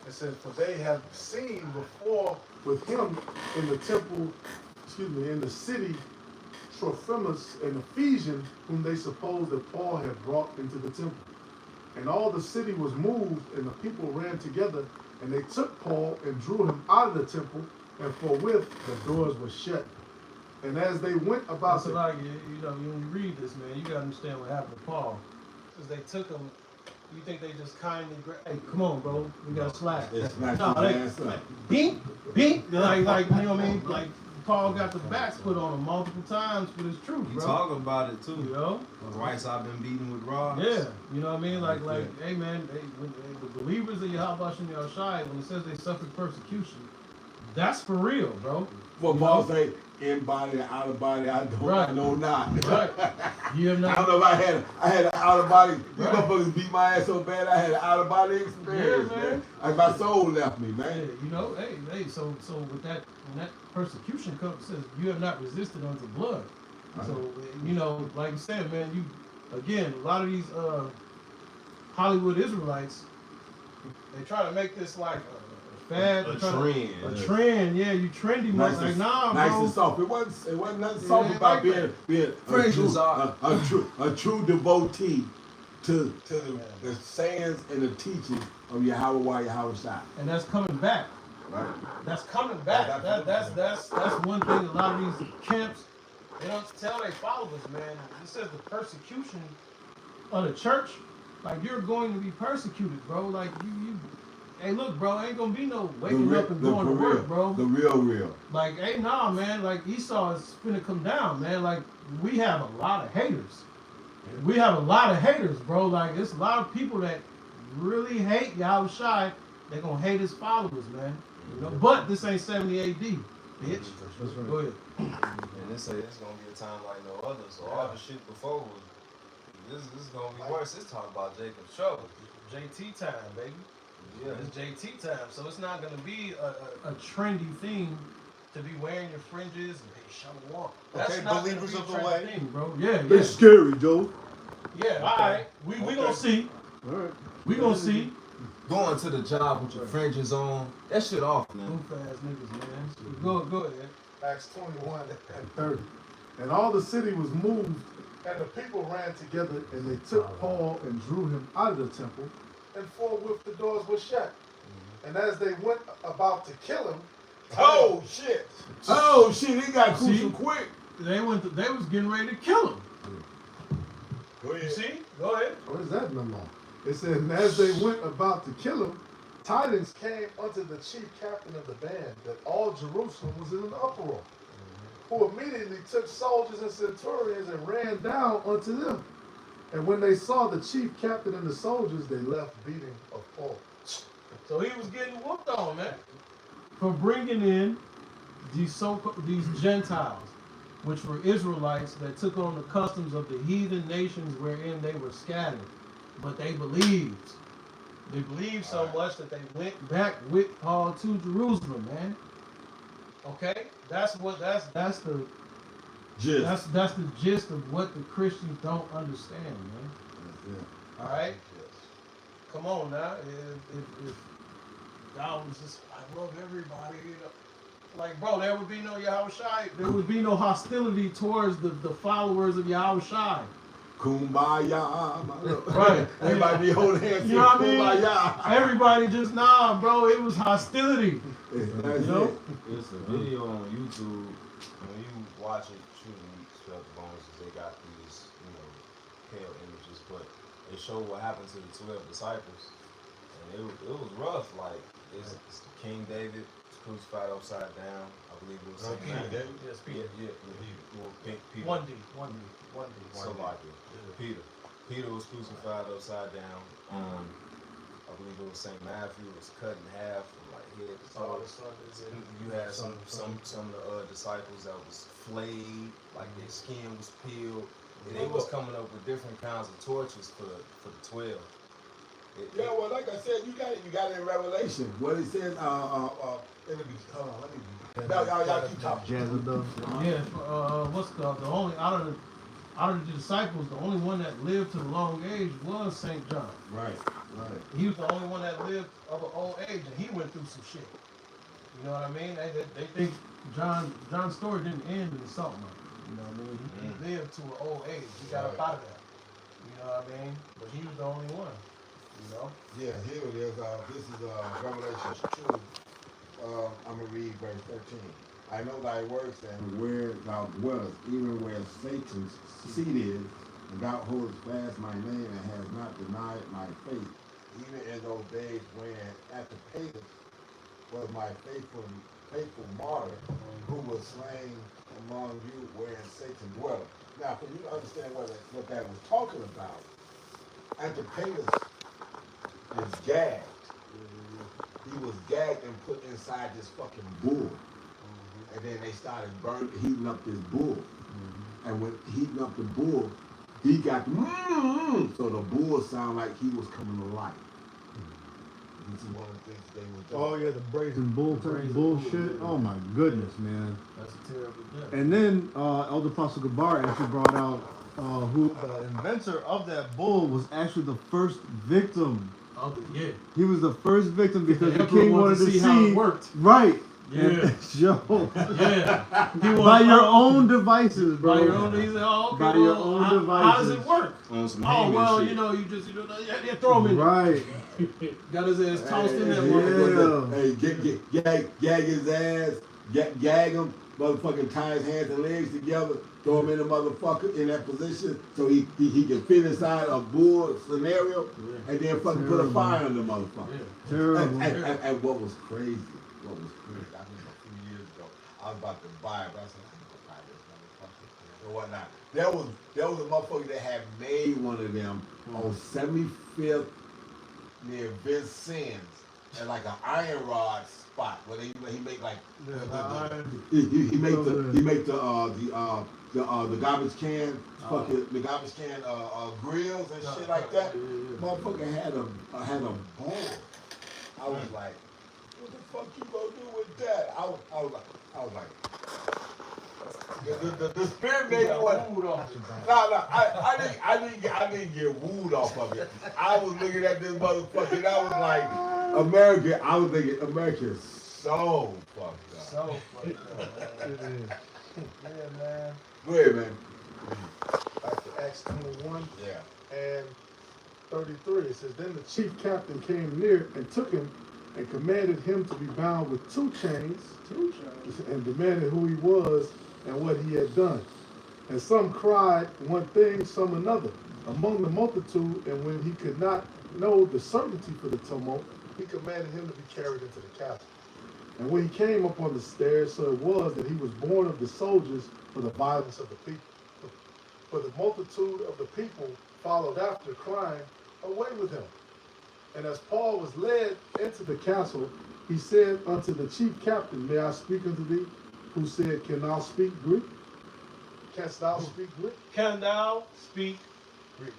It says, for they have seen before with him in the temple, in the city, Trophimus, an Ephesian, whom they supposed that Paul had brought into the temple. And all the city was moved, and the people ran together, and they took Paul and drew him out of the temple, and forthwith the doors were shut. And as they went about so like, you know, when you read this, man, you gotta understand what happened to Paul. Because they took him, you think they just kindly, hey, come on, bro, we got to slack. No, they, beep, beep, like, you know what I mean? Like, Paul got the backs put on him multiple times for this truth, bro. You talk about it too. You know? Rice I've been beating with rods. Yeah, you know what I mean? Like, hey man, when the believers of Yahweh and Yahushai, when it says they suffered persecution, that's for real, bro. Well, Paul say, in body, out of body, I know not. Right. You have not. I don't know if I had an out of body. These motherfuckers beat my ass so bad I had an out of body experience, man. Like my soul left me, man. Yeah, you know, hey, so with that, when that persecution comes, it says you have not resisted unto blood. Right. So, you know, like you said, man, again, a lot of these Hollywood Israelites, they try to make this like a trend, yeah. You trendy, nice, like nah, nice bro. and soft. It wasn't nothing soft about being a true devotee to the sayings and the teachings of Yahweh Shai. And that's coming back. Right. That's coming back. That's one thing. A lot of these camps, they don't tell their followers, man. It says the persecution of the church. Like, you're going to be persecuted, bro. Like you. Hey, look, bro, ain't gonna be no waking up and going to work, bro. The real. Like, hey, nah, man. Like, Esau is finna come down, man. Like, we have a lot of haters. We have a lot of haters, bro. Like, it's a lot of people that really hate Yahweh Shai. They're gonna hate his followers, man. You know, but this ain't 70 AD, bitch. Right. Go ahead. And they say it's gonna be a time like no other. So all the shit before was this is gonna be worse. It's talking about Jacob's trouble. JT time, baby. Yeah, it's JT time. So it's not gonna be a trendy thing to be wearing your fringes and hey, shalom. That's not believers of the way, thing, bro. Yeah. It's scary, Joe. Yeah. All right. We gonna see. All right. We gonna see. Going to the job with your fringes on, that shit off, man. Goof ass niggas, man. Go ahead. Acts 21 and 30. And all the city was moved, and the people ran together, and they took Paul and drew him out of the temple, and forthwith the doors were shut. And as they went about to kill him, Oh shit! He got crucial quick. They was getting ready to kill him. Go ahead. You see? Go ahead. What is that number? It said, and as they went about to kill him, tidings came unto the chief captain of the band that all Jerusalem was in an uproar, who immediately took soldiers and centurions and ran down unto them. And when they saw the chief captain and the soldiers, they left beating of Paul. So he was getting whooped on, man, for bringing in these Gentiles. which were Israelites that took on the customs of the heathen nations wherein they were scattered. But they believed. They believed so much that they went back with Paul to Jerusalem, man. Okay? That's the Just. that's the gist of what the Christians don't understand, man. That's it. All right? Come on now. If God was just, I love everybody, you know. Like, bro, there would be no Yahushai. There would be no hostility towards the followers of Yahushai. Kumbaya. Right. Everybody be holding hands. You know what I mean? Kumbaya. Everybody just, nah, bro, it was hostility. That's You know? it. It's a video on YouTube. When you watch it, shooting Spell the Bones, they got these, pale images, but they show what happened to the 12 disciples. And it was rough. Like, it's King David crucified upside down. I believe it was Saint Matthew. Yes, Yeah. Well, Peter. One D. So like it. Peter was crucified upside down. I believe it was Saint Matthew was cut in half from like head to toe. You had some of the disciples that was flayed, like their skin was peeled. And they was coming up with different kinds of torches for the 12. Yeah, well, like I said, you got it in Revelation. What it says, let me y'all keep talking. Jezebel. Yeah, what's the only out of the disciples, the only one that lived to the long age was Saint John. Right. He was the only one that lived of an old age, and he went through some shit. You know what I mean? They think John's story didn't end in the salt mine. You know what I mean? He lived to an old age. He got up out of that. You know what I mean? But he was the only one. You know? Yeah, here it is. This is Revelation 2. I'm going to read verse 13. I know thy works and where thou dwellest, even where Satan's seat is, and thou holdest fast my name and hast not denied my faith, even in those days when Antipater was my faithful martyr, who was slain among you wherein Satan dwelleth. Now, for you to understand what that was talking about, Antipater is gagged. He was gagged and put inside this fucking bull. And then they started heating up this bull. And when heating up the bull, he got so the bull sounded like he was coming to life. This is one of the things they were doing. Oh yeah, the brazen Bullshit. Oh my goodness, man. That's a terrible death. And then Elder Apostle Gabar actually brought out who the inventor of that bull was actually the first victim. Oh, yeah. He was the first victim because the emperor king wanted to see how it worked. Right. Yeah. And, yo, Yeah. by your own devices, bro. By your own, he said, oh, okay, By well, your own how does devices. it work? On some Oh, hangman well, shit. you just, throw him in there. Right. Got his ass tossed in that yeah. motherfucker. Hey, gag his ass, gag him, motherfucking tie his hands and legs together, throw him in the motherfucker in that position so he can fit inside a bull scenario, and then fucking put a fire on the motherfucker. Yeah. Terrible. And what was crazy, I remember a few years ago, I was about to buy it, but I said, I'm gonna buy this motherfucker, and whatnot. There was a motherfucker that had made one of them on 75th near Vince Sims at like an iron rod spot where he make like he make the garbage can the garbage can grills and shit like that. Motherfucker had a ball. I was like, what the fuck you gonna do with that? I was like. The spirit made me want. No, I didn't get wooed off of it. I was looking at this motherfucker and I was like, America. I was thinking America is so fucked up. So fucked up, man. Yeah, man. Go ahead, man. Back to Acts 21 Yeah. and 33. It says, then the chief captain came near and took him and commanded him to be bound with 2 chains and demanded who he was and what he had done. And some cried one thing, some another, among the multitude, and when he could not know the certainty for the tumult, he commanded him to be carried into the castle. And when he came up on the stairs, so it was that he was born of the soldiers for the violence of the people. For the multitude of the people followed after, crying, away with him. And as Paul was led into the castle, he said unto the chief captain, may I speak unto thee? Who said, can thou speak Greek? Canst thou speak Greek? Can thou speak Greek?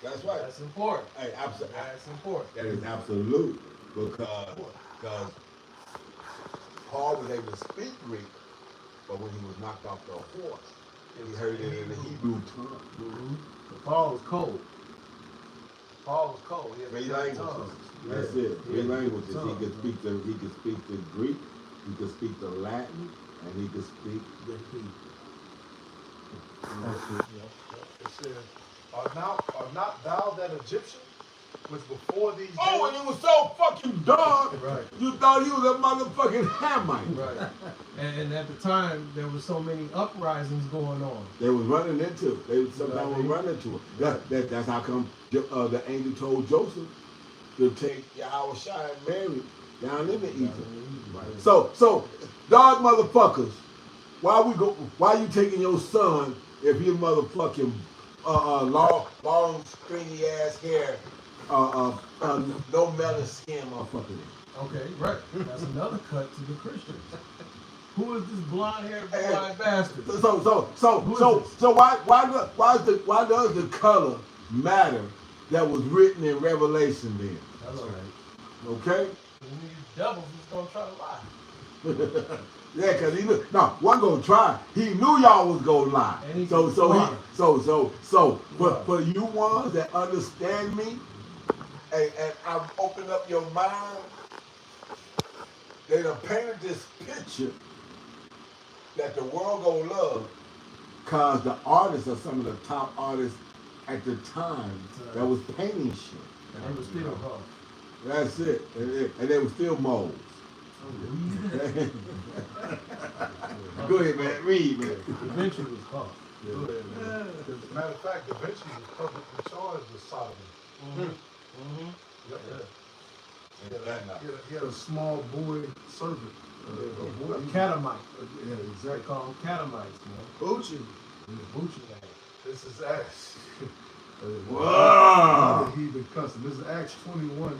That's right. That's important. Hey, absolutely. That's important. That is absolute because Paul was able to speak Greek, but when he was knocked off the horse, he heard it in the Hebrew tongue. Mm-hmm. Paul was cold. Paul was cold. He had Three three languages. tongues. That's Yeah. it. Three Yeah. languages. Tongue. He could speak the Greek, he could speak the Latin, and he could speak the Hebrew. It says, are not thou that Egyptian, which before these days... Oh, and it was so fucking dark, Right. you thought he was a motherfucking Hamite. Right. And at the time, there were so many uprisings going on. They was running into it. They sometimes would run into it. That's how come the angel told Joseph to take Yahushua and Mary down into Egypt. Right. So, dog motherfuckers, why you taking your son if he motherfucking long stringy ass hair, no melon skin motherfucker? Okay, right. That's another cut to the Christians. Who is this blonde-haired, blue-eyed bastard? So why does the color matter that was written in Revelation then? That's right. Okay? When these devils is gonna try to lie. Yeah, cause he knew. No, wasn't gonna try. He knew y'all was gonna lie. And he So Right. for you ones that understand me, and I've opened up your mind, they done painted this picture that the world gonna love, cause the artists are some of the top artists at the time that was painting shit. And they were still rough. That's it. And they were still moles. Go ahead, man. Read, man. Da Vinci was tough. Go ahead, man. As a matter of fact, Da Vinci was publicly charged with sodomy. Mm-hmm. Yep. Yeah. He had a small boy servant. A catamite. Yeah, They exactly. call them catamites, man. Bucci. Bucci man. This is Acts. Wow. Another heathen custom. This is Acts 21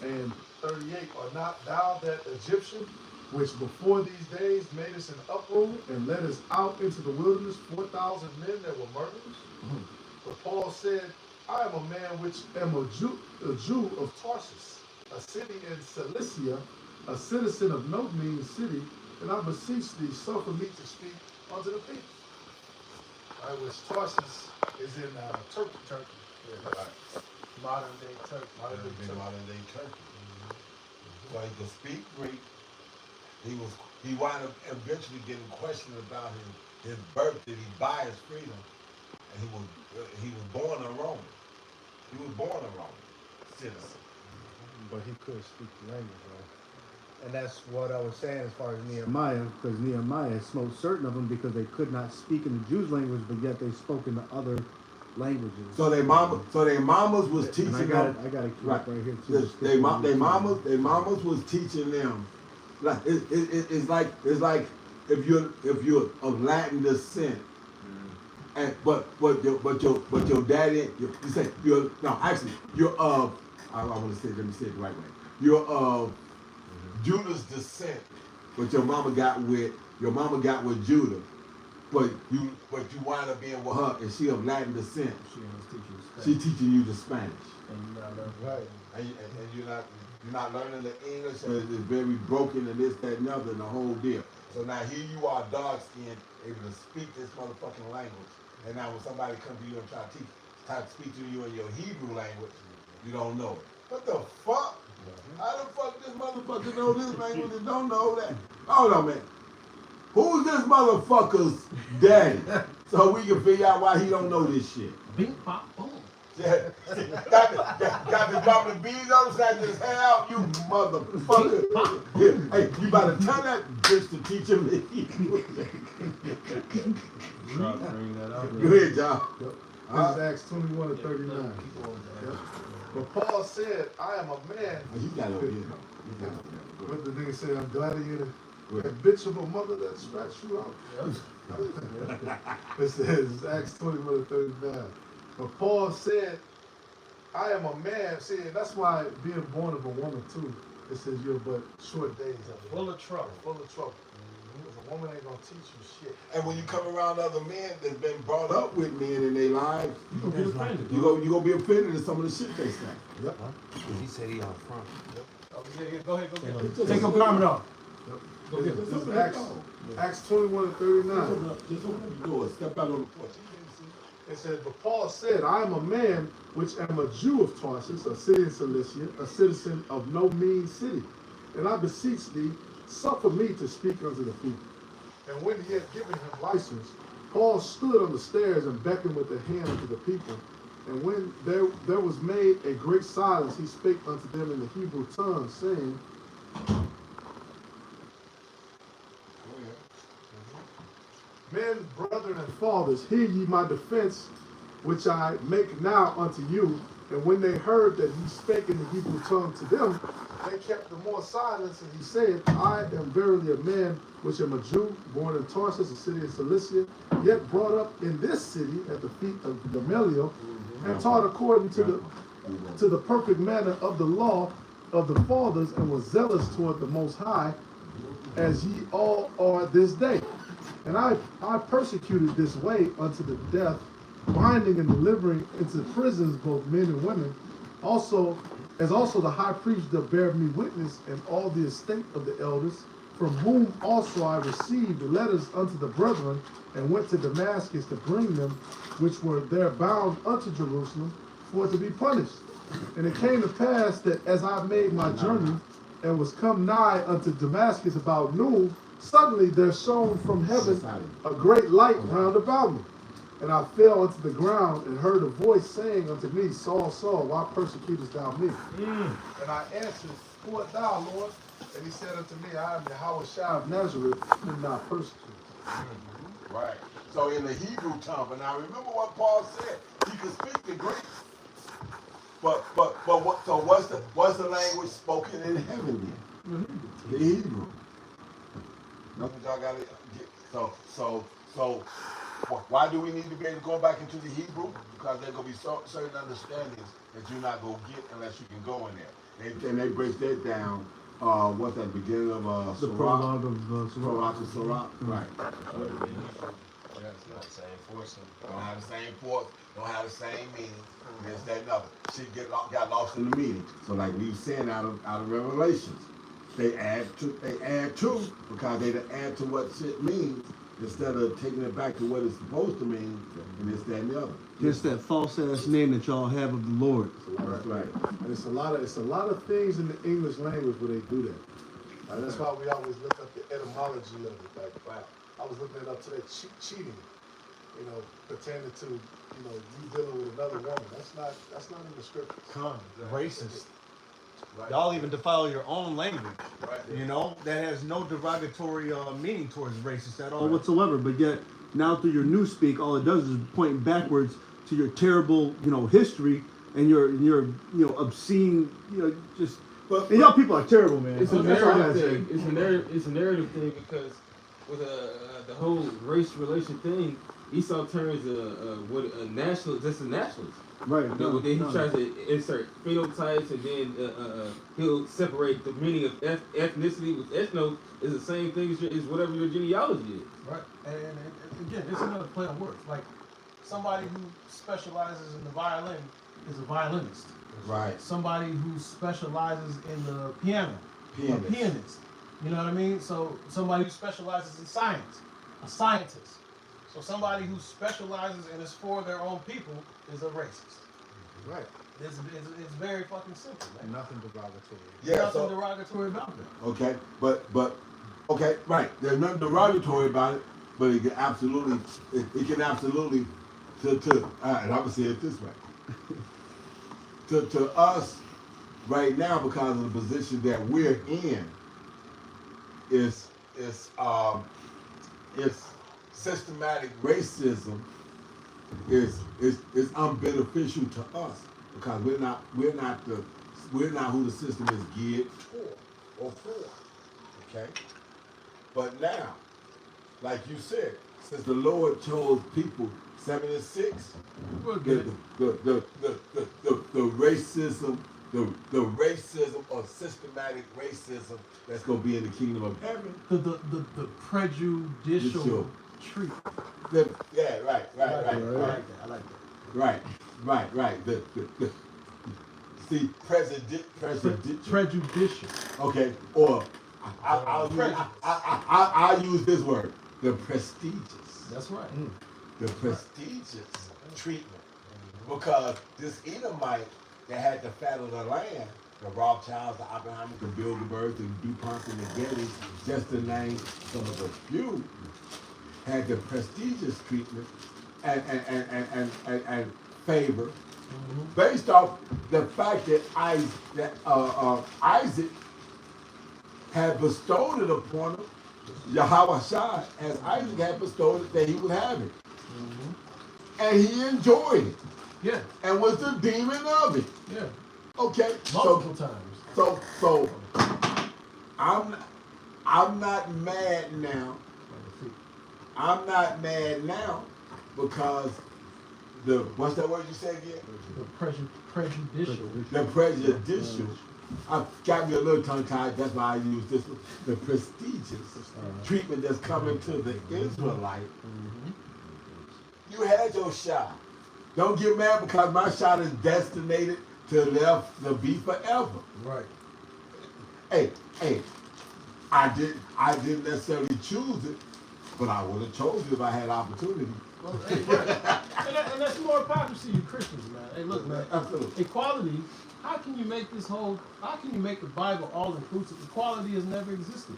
and 38. Are not thou that Egyptian, which before these days made us an uproar and led us out into the wilderness, 4,000 men that were murderers? But Paul said, I am a man which am a Jew of Tarsus, a city in Cilicia, a citizen of no mean city, and I beseech thee, suffer me to speak unto the people. All right, which Tarsus is in Turkey. Yeah, right. Modern day Turkey. Modern day Turkey. So he could speak Greek. He wound up eventually getting questioned about his birth. Did he buy his freedom? And he was born a Roman. He was born a Roman citizen. But he could speak the language, right? And that's what I was saying as far as Nehemiah, because Nehemiah smote certain of them because they could not speak in the Jews' language, but yet they spoke in the other languages. So their mamas was teaching and them. I got it Right. right here too. Their mamas was teaching them. Like it's like if you're of Latin descent, and but your daddy you say you're of I want to say let me say it the right way. You're of Judah's descent, but your mama got with Judah, but you wind up being with her, and she of Latin descent. She teaching you the Spanish. And you not learn. Right. And you're not learning the English, and it's very broken and this, that, and the other, and the whole deal. So now here you are, dark skinned, able to speak this motherfucking language. And now when somebody comes to you and try to speak to you in your Hebrew language, you don't know it. What the fuck? How the fuck this motherfucker know this language and don't know that? Hold on, man. Who's this motherfucker's daddy? So we can figure out why he don't know this shit. Bing, bop, boom. Got the dropping the bees on the side of his hair out, you motherfucker. Hey, you about to tell that bitch to teach him the Hebrew. Try to bring that out. Go ahead, John. This is Acts 21 and 39. Yep. But Paul said, I am a man. You got it over here. What the nigga said, I'm gladiator. That bitch of a mother that scratched you out. It says Acts 21 and 39. But Paul said, I am a man. See, and that's why being born of a woman too, it says you're but short days of it. Full of trouble. Full of trouble. Because a woman ain't gonna teach you shit. And when you come around other men that's been brought up with men in their lives, You gonna get offended. you gonna be offended at some of the shit they say. Yep. He said he out front. Oh, yeah, go ahead, go get it. Just- Take your garment off. Go get Just it. open Acts, the door. Acts 21 and 39. Just open the door. Step out on the porch. It says, but Paul said, I am a man which am a Jew of Tarsus, a city in Cilicia, a citizen of no mean city. And I beseech thee, suffer me to speak unto the people. And when he had given him license, Paul stood on the stairs and beckoned with the hand unto the people. And when there was made a great silence, he spake unto them in the Hebrew tongue, saying, Men, brethren, and fathers, hear ye my defense, which I make now unto you. And when they heard that he spake in the Hebrew tongue to them, they kept the more silence. And he said, I am verily a man which am a Jew, born in Tarsus, a city in Cilicia, yet brought up in this city at the feet of Gamaliel, and taught according to the perfect manner of the law of the fathers, and was zealous toward the Most High, as ye all are this day. And I persecuted this way unto the death, binding and delivering into prisons both men and women, also the high priest doth bear me witness, and all the estate of the elders, from whom also I received letters unto the brethren, and went to Damascus to bring them, which were there bound unto Jerusalem, for to be punished. And it came to pass that as I made my journey, and was come nigh unto Damascus about noon, suddenly there shone from heaven a great light round about me. And I fell unto the ground, and heard a voice saying unto me, Saul, Saul, why persecutest thou me? And I answered, Who art thou, Lord? And he said unto me, I am Yahweh Shai of Nazareth, whom thou persecutest. Right. So in the Hebrew tongue, but now remember what Paul said. He could speak the Greek. But what? So what's the language spoken in heaven then? The Hebrew. That's what y'all gotta get. So why do we need to be able to go back into the Hebrew? Because there's gonna be certain understandings that you're not gonna get unless you can go in there. And they break that down. What's that? Beginning of The prologue of Sirach to Sirach. Right. That's not the same force. Don't have the same force, don't have the same meaning, this, that, and other. Shit got lost in the meaning. So like we saying out of Revelations, they add to because they add to what shit means instead of taking it back to what it's supposed to mean and this, that, and the other. It's that false ass name that y'all have of the Lord. That's right. And it's a lot of things in the English language where they do that. That's why we always look up the etymology of it. Like, I was looking it up today, cheating, pertaining to, you dealing with another woman. That's not in the scriptures. Racist. Right? Y'all even defile your own language. Right. That has no derogatory meaning towards racist at all whatsoever. But yet, now through your newspeak, all it does is point backwards to your terrible, history and your obscene, just. And y'all people are terrible, man. It's a That's all I narrative gotta thing. say. It's a narrative thing because with the whole race relation thing, Esau turns a nationalist. That's a nationalist. Right. Then he tries to insert phenotypes, and then he'll separate the meaning of ethnicity with ethnos is the same thing as whatever your genealogy is. Right. And again, this is another play on words. Like somebody who specializes in the violin is a violinist. Right. Somebody who specializes in the piano, a pianist. You know what I mean? So somebody who specializes in science, a scientist. So somebody who specializes and is for their own people is a racist. Right. It's very fucking simple, man. Nothing derogatory. Yeah. Nothing derogatory about that. Okay. But okay. Right. There's nothing derogatory about it, but it can absolutely to and I would say it this way. To us right now, because of the position that we're in, is systematic racism is unbeneficial to us because we're not who the system is geared toward or for. Okay? But now, like you said, since the Lord chose people 7 and 6, the racism the racism or systematic racism that's gonna be in the kingdom of heaven. The prejudicial treatment. Yeah, right. I like that. Right. The see, Prejudicial. okay, or I'll use this word, the prestigious. That's right. The prestigious treatment. Because this Edomite that had the fat of the land, the Rothschilds, the Oppenheimers, the Bilderbergs, the DuPonts, and the Gettys, just to name some of the few, had the prestigious treatment and favor based off the fact that Isaac had bestowed it upon him, Yahweh Shai, as Isaac had bestowed it that he would have it. And he enjoyed it. Yeah. And was the demon of it. Yeah. Okay. Multiple times. So I'm not mad now. I'm not mad now because what's that word you said again? The prejudicial. The prejudicial. I got me a little tongue tied. That's why I use this one. The prestigious treatment that's coming to the Israelite. You had your shot. Don't get mad because my shot is destinated to be forever. Right. Hey, I didn't necessarily choose it, but I would have chosen it if I had opportunity. Well, hey, right. and that's more hypocrisy, you Christians, man. Hey, look, man. Absolutely. Equality. How can you make the Bible all inclusive? Equality has never existed.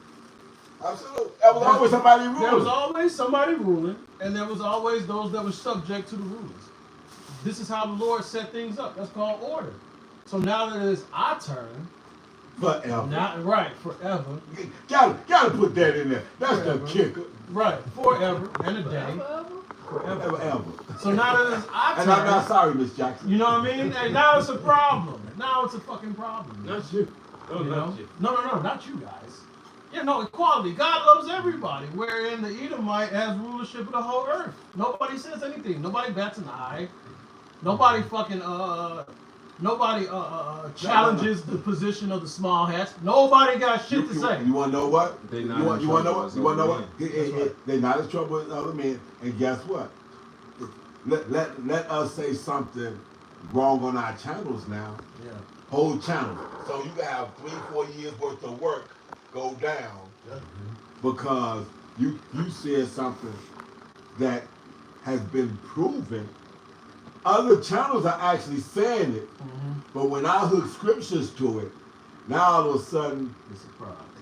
Absolutely. There was always somebody ruling. There was always somebody ruling, and there was always those that were subject to the rulers. This is how the Lord set things up. That's called order. So now that it's our turn, forever. Not right, forever. Gotta put that in there. That's forever. The kicker. Right, forever and a day. Forever. So now that it's our turn. And I'm not sorry, Miss Jackson. You know what I mean? And now it's a problem. Now it's a fucking problem. Not you. You know? No, not you guys. Yeah, no, equality. God loves everybody. Wherein the Edomite has rulership of the whole earth. Nobody says anything. Nobody bats an eye. Nobody fucking challenges the position of the small hats. Nobody got shit to say. You want to know what? They You want to know what? They're not as trouble as other men. And guess what? Let us say something wrong on our channels now. Yeah. Whole channel. So you can have 3-4 years worth of work go down because you said something that has been proven. Other channels are actually saying it, but when I hook scriptures to it, now all of a sudden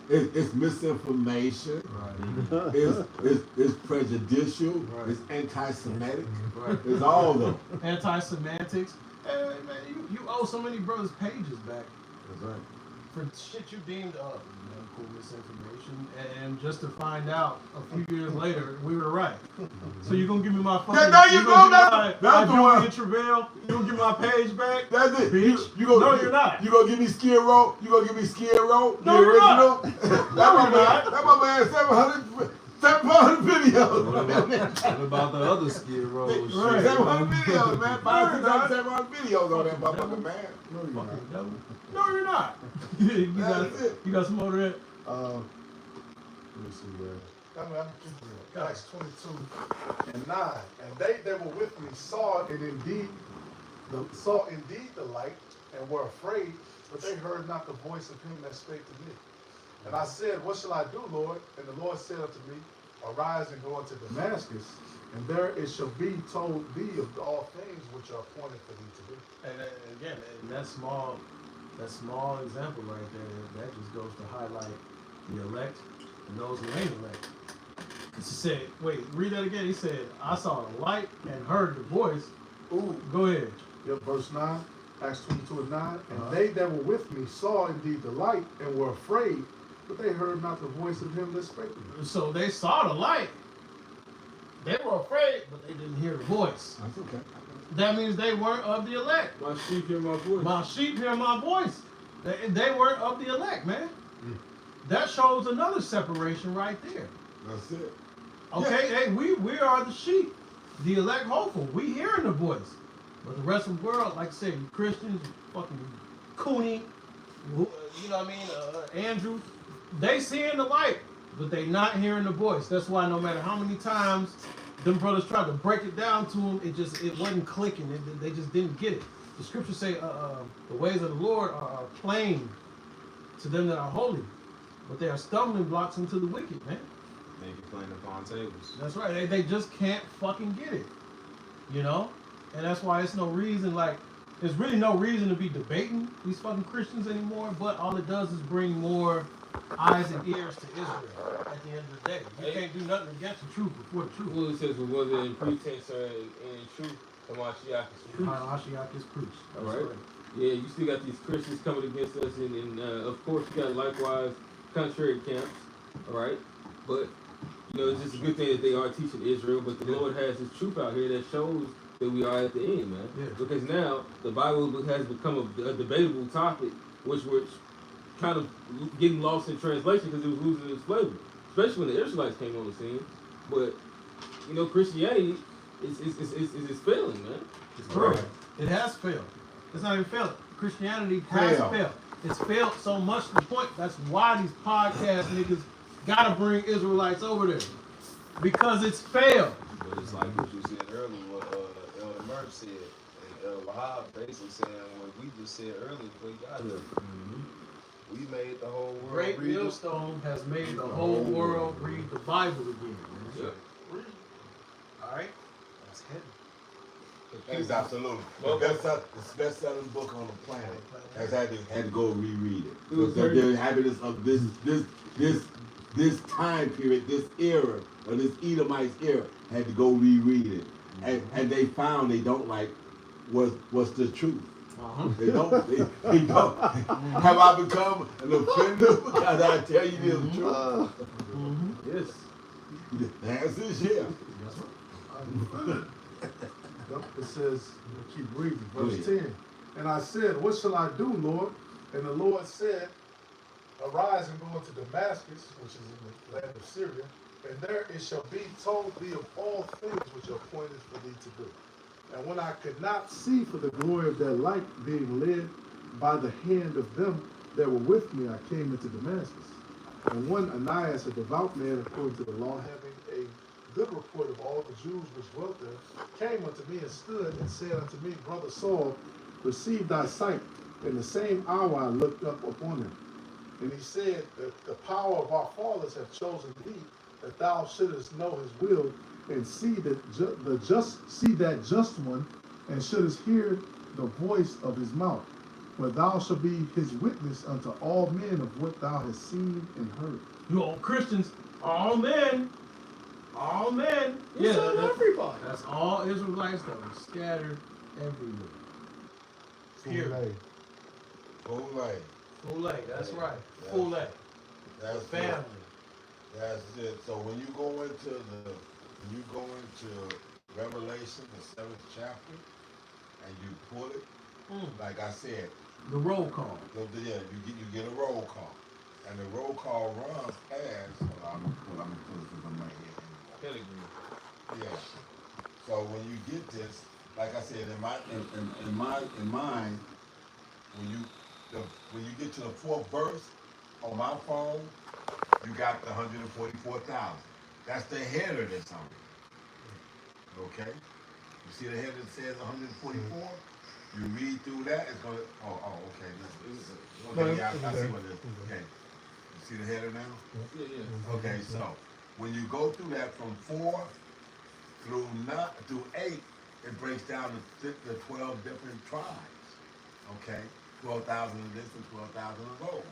it's misinformation, it's prejudicial, it's anti-Semitic, it's all of them. Anti-semantics. Hey, man, you owe so many brothers pages back. That's right. For shit you deemed medical misinformation, and just to find out a few years later we were right. So you gonna give me my fucking? Yeah, there you go. That's the one. Travail. You gonna give me my page back? That's it. Bitch. You're not. You gonna give me Skid Row? You gonna give me Skid Row? No, the you're original? not. That my man 700 videos. What about the other Skid Row shit? 700 videos, man. 700 videos on that motherfucker, man. No, you're not. you got some more of that? Let me see where. I mean, Acts 22:9. And they that were with me saw indeed the light and were afraid, but they heard not the voice of him that spake to me. And I said, what shall I do, Lord? And the Lord said unto me, arise and go unto Damascus, and there it shall be told thee of all things which are appointed for thee to do. And again, that small example right there, that just goes to highlight the elect and those who ain't elect. He said, wait, read that again. He said, I saw the light and heard the voice. Ooh, go ahead. Yep, verse 9, Acts 22:9. And they that were with me saw indeed the light and were afraid, but they heard not the voice of him that spake to them. So they saw the light. They were afraid, but they didn't hear the voice. That's okay. That means they weren't of the elect. My sheep hear my voice. My sheep hear my voice. They weren't of the elect, man. That shows another separation right there. That's it. Okay, hey, we are the sheep, the elect hopeful. We hearing the voice. But the rest of the world, like I said, you Christians, you fucking Cooney, you know what I mean, Andrew, they seeing the light, but they not hearing the voice. That's why no matter how many times them brothers tried to break it down to them, it wasn't clicking. They just didn't get it. The scriptures say the ways of the Lord are plain to them that are holy, but they are stumbling blocks into the wicked, man. Make it plain upon tables. That's right. They just can't fucking get it, you know? And that's why it's no reason, like, there's really no reason to be debating these fucking Christians anymore, but all it does is bring more eyes and ears to Israel at the end of the day. You can't do nothing against the truth before the truth. Well, it says, was it in pretense or in truth? Hamashiach is preached. Hamashiach is preached. That's Right. Yeah, you still got these Christians coming against us, and of course you got likewise contrary camps, all right? But, you know, it's just a good thing that they are teaching Israel, but the Lord has His truth out here that shows that we are at the end, man. Yeah. Because now the Bible has become a debatable topic, which kind of getting lost in translation because it was losing its flavor, especially when the Israelites came on the scene. But, you know, Christianity is failing, man. It's correct. It has failed. It's not even failed. Christianity has failed. It's failed so much to the point that's why these podcast niggas gotta bring Israelites over there. Because it's failed. But it's like what you said earlier, what Elder Murph said, and El Wahab basically saying what we just said earlier before he got here. We made the whole world Great read it. millstone has made the whole world read the Bible again. Yeah. Alright? That's heavy. That is absolutely the best-selling book on the planet. Has had to go reread it. Because they're having this time period, this era, or this Edomite's era, had to go reread it, and they found they don't like what's the truth. They don't. They don't. Have I become an offender because I tell you the truth? Yes. The answer is yeah. It says, keep reading, verse 10. And I said, what shall I do, Lord? And the Lord said, arise and go into Damascus, which is in the land of Syria, and there it shall be told thee of all things which are appointed for thee to do. And when I could not see for the glory of that light, being led by the hand of them that were with me, I came into Damascus. And one Ananias, a devout man according to the law, having a good report of all the Jews which dwelt there, came unto me and stood and said unto me, Brother Saul, receive thy sight. In the same hour I looked up upon him. And he said that the power of our fathers have chosen thee, that thou shouldest know his will, and see that just one, and shouldest hear the voice of his mouth. For thou shalt be his witness unto all men of what thou hast seen and heard. You all Christians, all men. All men. It's on everybody. That's all Israelites that were scattered everywhere. Period. Fule, that's right. Fule. That's Family. it. That's it. So when you go into Revelation, the 7th chapter, and you pull it, like I said, The roll call. yeah, you get a roll call, and the roll call runs as. I'm gonna put this in my head. Yeah. So when you get this, like I said, in mine, when you get to the 4th verse on my phone, you got the 144,000. That's the header that's on it. Okay? You see the header that says 144? You read through that, it's gonna. Okay. Okay, yeah, I see what it is. Okay. You see the header now? Yeah. Okay, so when you go through that from 4 through 8, it breaks down to the 12 different tribes. Okay, 12,000 of this and 12,000 of those.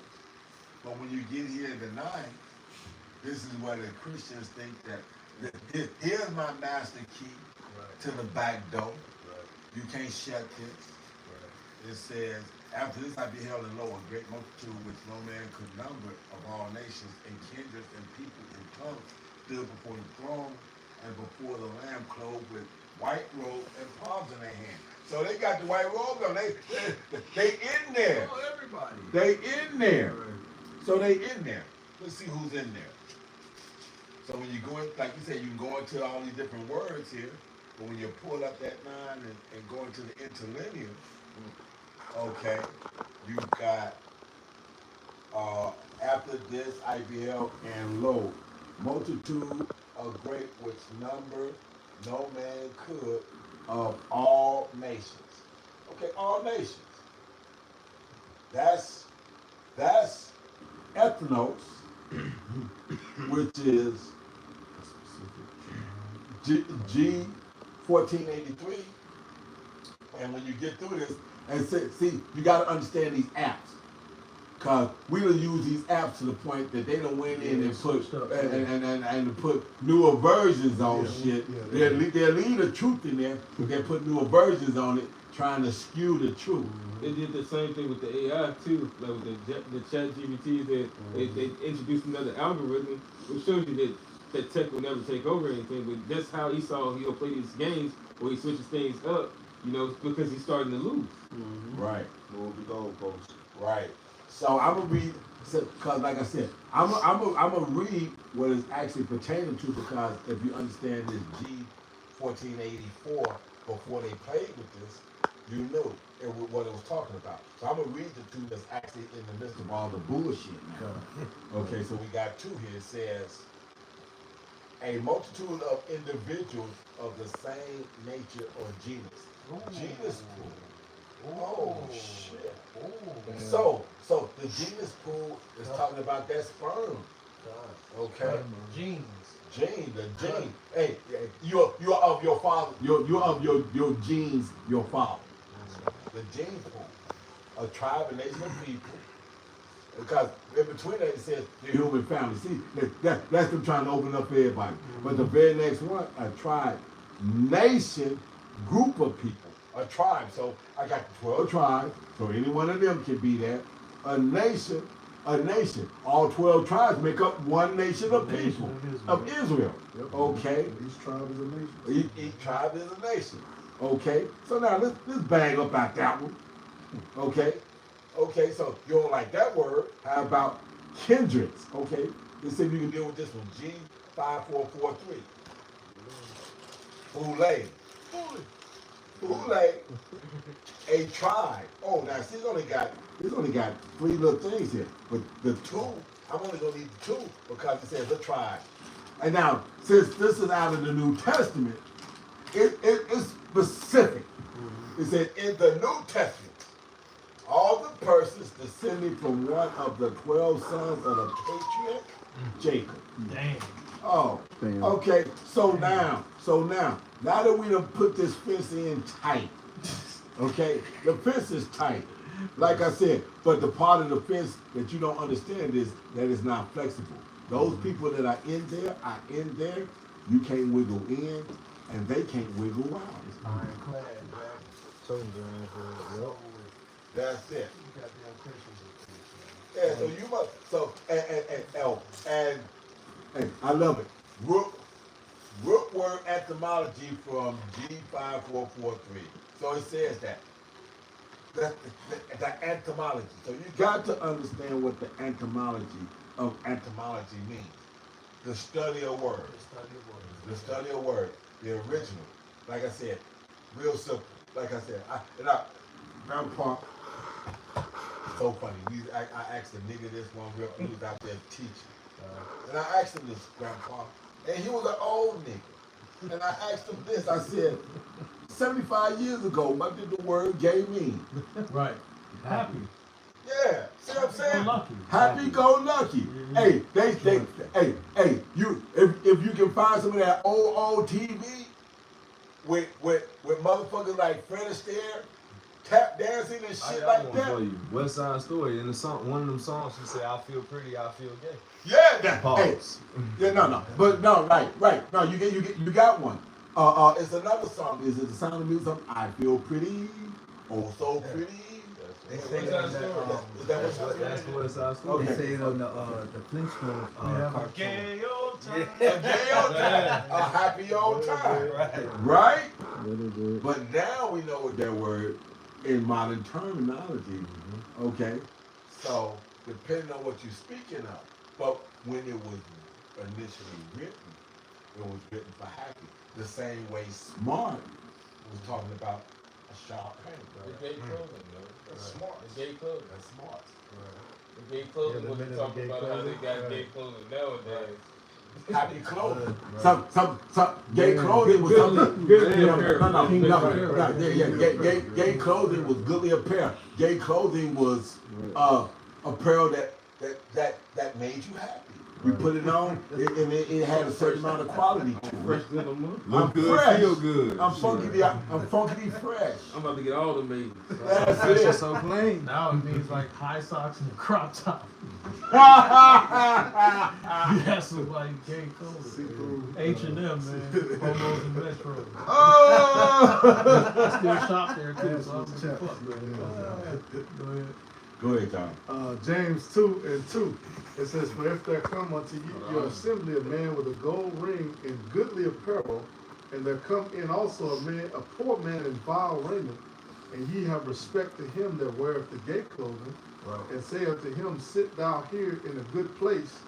But when you get here to 9, this is where the Christians think that here's my master key to the back door. You can't shut this. It says, after this I beheld and lo, a great multitude which no man could number of all nations and kindreds and people and tongues stood before the throne and before the Lamb clothed with white robe and palms in their hand. So they got the white robe on. They in there. Oh, everybody. They in there. So they in there. Let's see who's in there. So when you go in, like you said, you can go into all these different words here, but when you pull up that 9 and go into the interlinear, okay, you got after this I beheld, and lo, multitude of great which number no man could, of all nations. Okay, all nations. That's ethnos, which is G 1483. And when you get through this, and see, you got to understand these apps. Cause we done use these apps to the point that they done went in and put and put newer versions on shit. They'll leave the truth in there, but they put newer versions on it, trying to skew the truth. They did the same thing with the AI too, like with the chat GBT. They introduced another algorithm, which shows you that tech will never take over anything. But that's how Esau he'll play these games where he switches things up, because he's starting to lose. Right. Move the goalposts. Right. So I'm gonna read, because like I said, I'm gonna read what it's actually pertaining to, because if you understand this G 1484 before they played with this, you knew what it was talking about. So I'm gonna read the two that's actually in the midst of all the bullshit now. Okay, so we got two here. It says, a multitude of individuals of the same nature or genus. Genus pool. Oh shit. So the genus pool is talking about that sperm. Okay. Genes. Gene, the gene. Hey, you're of your father. You're of your genes, your father. The gene pool. A tribe, a nation of people. Because in between that it says the human family. See, that's them trying to open up for everybody. But the very next one, a tribe, nation, group of people. A tribe. So I got 12 tribes, so any one of them can be there. A nation. All 12 tribes make up one nation of people, of Israel. Yep. Okay? Each tribe is a nation. Each tribe is a nation. Okay? So now let's bang up out that one. Okay? Okay, so you don't like that word. How about kindreds? Okay? Let's see if you can deal with this one. G5443. Boule. A tribe. Oh, now see, it's only got three little things here. But the two, I'm only gonna need the two because it says a tribe. And now, since this is out of the New Testament, it's specific. It said in the New Testament, all the persons descending from one of the 12 sons of the patriarch Jacob. Damn. Oh, Damn. okay. So now that we done put this fence in tight, okay, the fence is tight. Like I said, but the part of the fence that you don't understand is that it's not flexible. Those people that are in there. You can't wiggle in, and they can't wiggle out. Ironclad, man. Yep. That's it. You goddamn Christians. Yeah, so you must, and I love it. Root word etymology from G5443. So it says that. The etymology. So you got to understand what the etymology of etymology means. The study of words. The study of words. The original. Like I said, real simple. Like I said, Grandpa, so funny. I asked a nigga this one real, he was out there teaching. And I asked him this, Grandpa, and he was an old nigga. And I asked him this, I said, 75 years ago, what did the word gay mean? Right. Happy. Yeah, see what I'm saying? Lucky. Happy go lucky. Hey, hey, you if you can find some of that old TV with motherfuckers like Fred Astaire, tap dancing and shit like one that. for you. West Side Story. In the song, one of them songs, she said, "I feel pretty, I feel gay." Yeah, that. Pause. Hey, yeah, no, but no, right. No, you got one. It's another song. Is it the Sound of Music? I feel pretty, oh so pretty. They say it West on Side the, Story. Is that That's what's that's the West Side Story. they say it on the Flintstones cartoon. Gay old time. A gay old time, a happy old time, right? But now we know what that word in modern terminology. Okay, so depending on what you're speaking of, but when it was initially written, it was written for happy. The same way smart was talking about A sharp pain. The gay clothing, man. That's smart. The gay clothing. That's smart. The gay clothing, Yeah, the what men you in the talking gay about how they clothing. got Right. gay clothing nowadays. Happy clothing. Right. Some gay clothing was something. Goodly No, apparel. no. Gay clothing was goodly apparel. Gay clothing was apparel that made you happy. You put it on, and it had a certain amount of quality to Fresh it. to the month. I'm Look good, fresh. feel good. I'm funky fresh. I'm about to get all the maidens. That's Fresh and it. so clean. Now it means like high socks and a crop top. Yeah. That's why you gay clothing. H&M, man. Promos and Metro. Oh. I still shop there too, so I'm That's gonna the fuck, man. Go ahead. Go ahead, Tom. James 2:2. It says, "For if there come unto you your assembly a man with a gold ring and goodly apparel, and there come in also a poor man in vile raiment, and ye have respect to him that weareth the gay clothing, and say unto him, Sit thou here in a good place,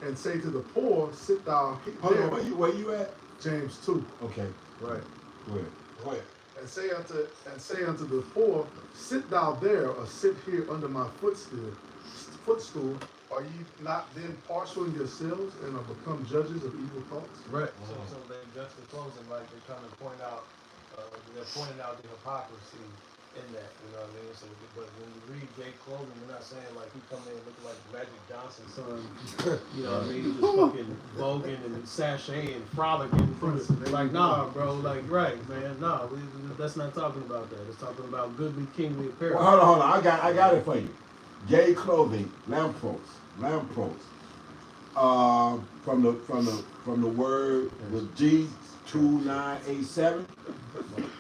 and say to the poor, Sit thou Hold there." on, where you at? James 2. Okay, Right. go ahead. Go ahead. And say unto the poor, Sit thou there, or sit here under my footstool. Are ye not then partial in yourselves, and are become judges of evil thoughts? Right. So they just the closing, like they're trying to point out, they're pointing out the hypocrisy in that, you know what I mean? So, but when you read gay clothing, you're not saying like he come in looking like Magic Johnson's son, You know what I mean? Just fucking voguing and sashaying and frolicking. Like, nah, bro. Like, right, man. Nah, that's not talking about that. It's talking about goodly, kingly apparel. Well, hold on. I got it for you. Gay clothing, lampros. From the word the G2987.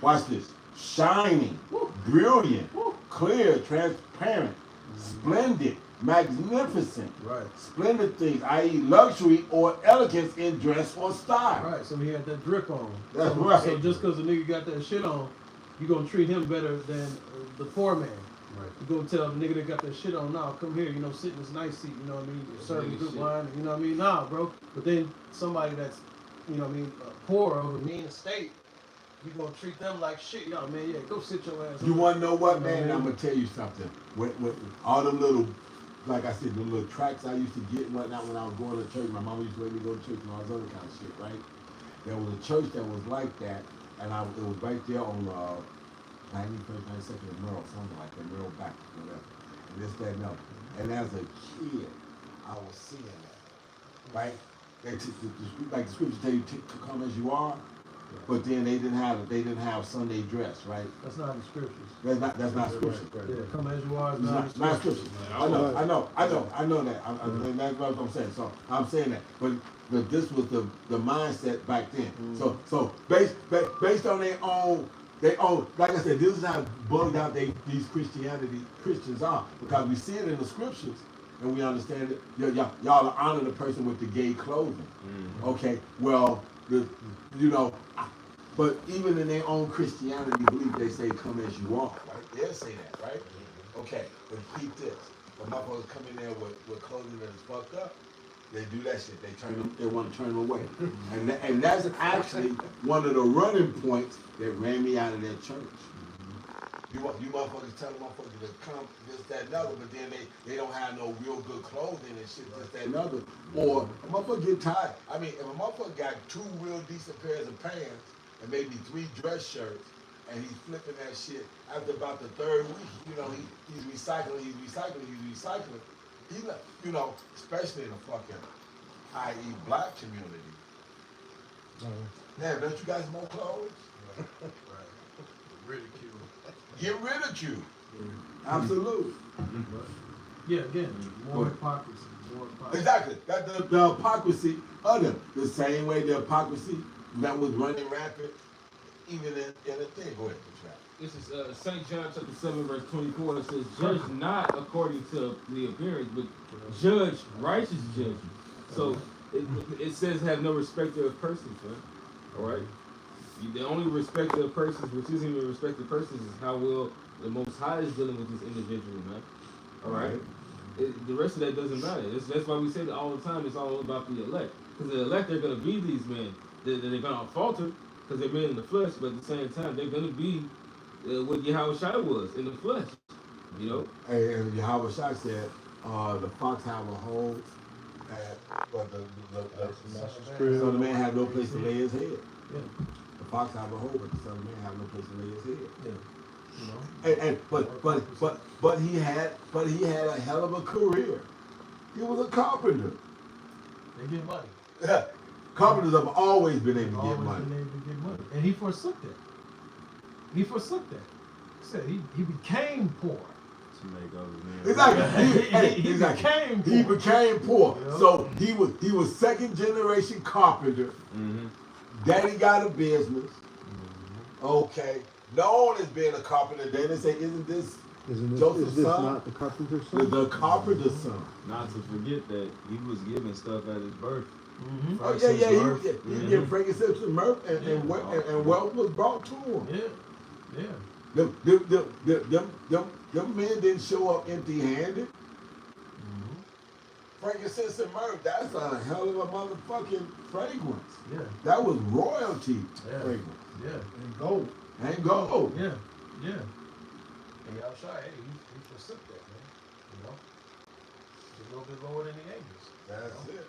Watch this. Shining, brilliant, clear, transparent, splendid, magnificent, Right. splendid things, i.e., luxury or elegance in dress or style. Right, so he had that drip on. That's so, right. So just because a nigga got that shit on, you gonna treat him better than the poor man. Right. You gonna tell the nigga that got that shit on, nah, come here, you know, sit in this nice seat, you know what I mean? You're serving Nigga good shit. wine, you know what I mean? Nah, bro. But then somebody that's, you know what I mean, poor of a mean estate, you gonna treat them like shit. Yo, man, yeah, go sit your ass. You want to know what, man? You know I'm what gonna tell you something. With all the little, like I said, the little tracks I used to get and whatnot when I was going to church. My mama used to let me go to church and all this other kind of shit, right? There was a church that was like that, and it was right there on 91st, 92nd and Merle, something like that, Merle back, whatever. And this, that, and other. And as a kid, I was seeing that, right? Like the scriptures tell you to come as you are. But then they didn't have Sunday dress, right? That's not in the scriptures. That's not scripture. Yeah, come as you are is It's not in not, the not scriptures. scripture. I know that. And that's what I'm saying. So I'm saying that. But this was the mindset back then. So based on their own, like I said, this is how bugged out these Christians are, because we see it in the scriptures and we understand it. Y'all honor the person with the gay clothing. Okay, well, but even in their own Christianity belief, they say, "Come as you are." Right? They'll say that, right? Okay, but keep this. When motherfuckers come in there with clothing that is fucked up, they do that shit. They want to turn them away, and that's actually one of the running points that ran me out of that church. You motherfuckers tell the motherfuckers to come this, that, and other, but then they don't have no real good clothing and shit, this, that, and other. Or a motherfucker get tired. I mean, if a motherfucker got 2 real decent pairs of pants and maybe 3 dress shirts, and he's flipping that shit, after about the 3rd week, he's recycling. He, especially in the fucking, i.e., black community. Man, don't you guys more clothes? Ridicule. Get ridiculed. Absolutely. Yeah, again, more hypocrisy. Exactly. That the hypocrisy of them. The same way the hypocrisy that was running rampant, even in the thing. Go ahead, This is St. John chapter 7, verse 24. It says, "Judge not according to the appearance, but judge righteous judgment." So it says, "Have no respect of persons," right? All right. The only respect of persons, which isn't even respect of persons, is how well the Most High is dealing with this individual, man. All right. The rest of that doesn't matter. That's why we say that all the time. It's all about the elect, because the elect, they're gonna be these men. They're gonna falter because they're men in the flesh, but at the same time, they're gonna be what Yahushua was in the flesh. You know, And Yahweh Shai said, the fox have a hole, but the son of man have no place to lay his head. Yeah. The fox have a hole, but the son of man have no place to lay his head. Yeah. You know. But he had a hell of a career. He was a carpenter. They get money. Carpenters have always been able to Always get money. been able to get money. And he forsook that. He forsook that. He said he became poor. To make others men. Exactly. He became poor. He became poor. Yeah. So he was second generation carpenter. Mm-hmm. Daddy got a business. Okay. Known as being a carpenter. Then they say, isn't this Joseph's is this son? not the carpenter's son? The carpenter's son. Not to forget that he was given stuff at his birth. Mm-hmm. Oh yeah, yeah. He Mhm. gave frankincense and myrrh, and wealth was brought to him. Yeah. Yeah. Them men didn't show up empty-handed. Mm-hmm. Frankincense and myrrh, that's a hell of a motherfucking fragrance. Yeah. That was royalty Yeah. fragrance. Yeah. And gold. And gold. Yeah. Yeah. And Yahushua, hey, he forsook that, man. You know? He's a little bit lower than the angels. That's you know? it.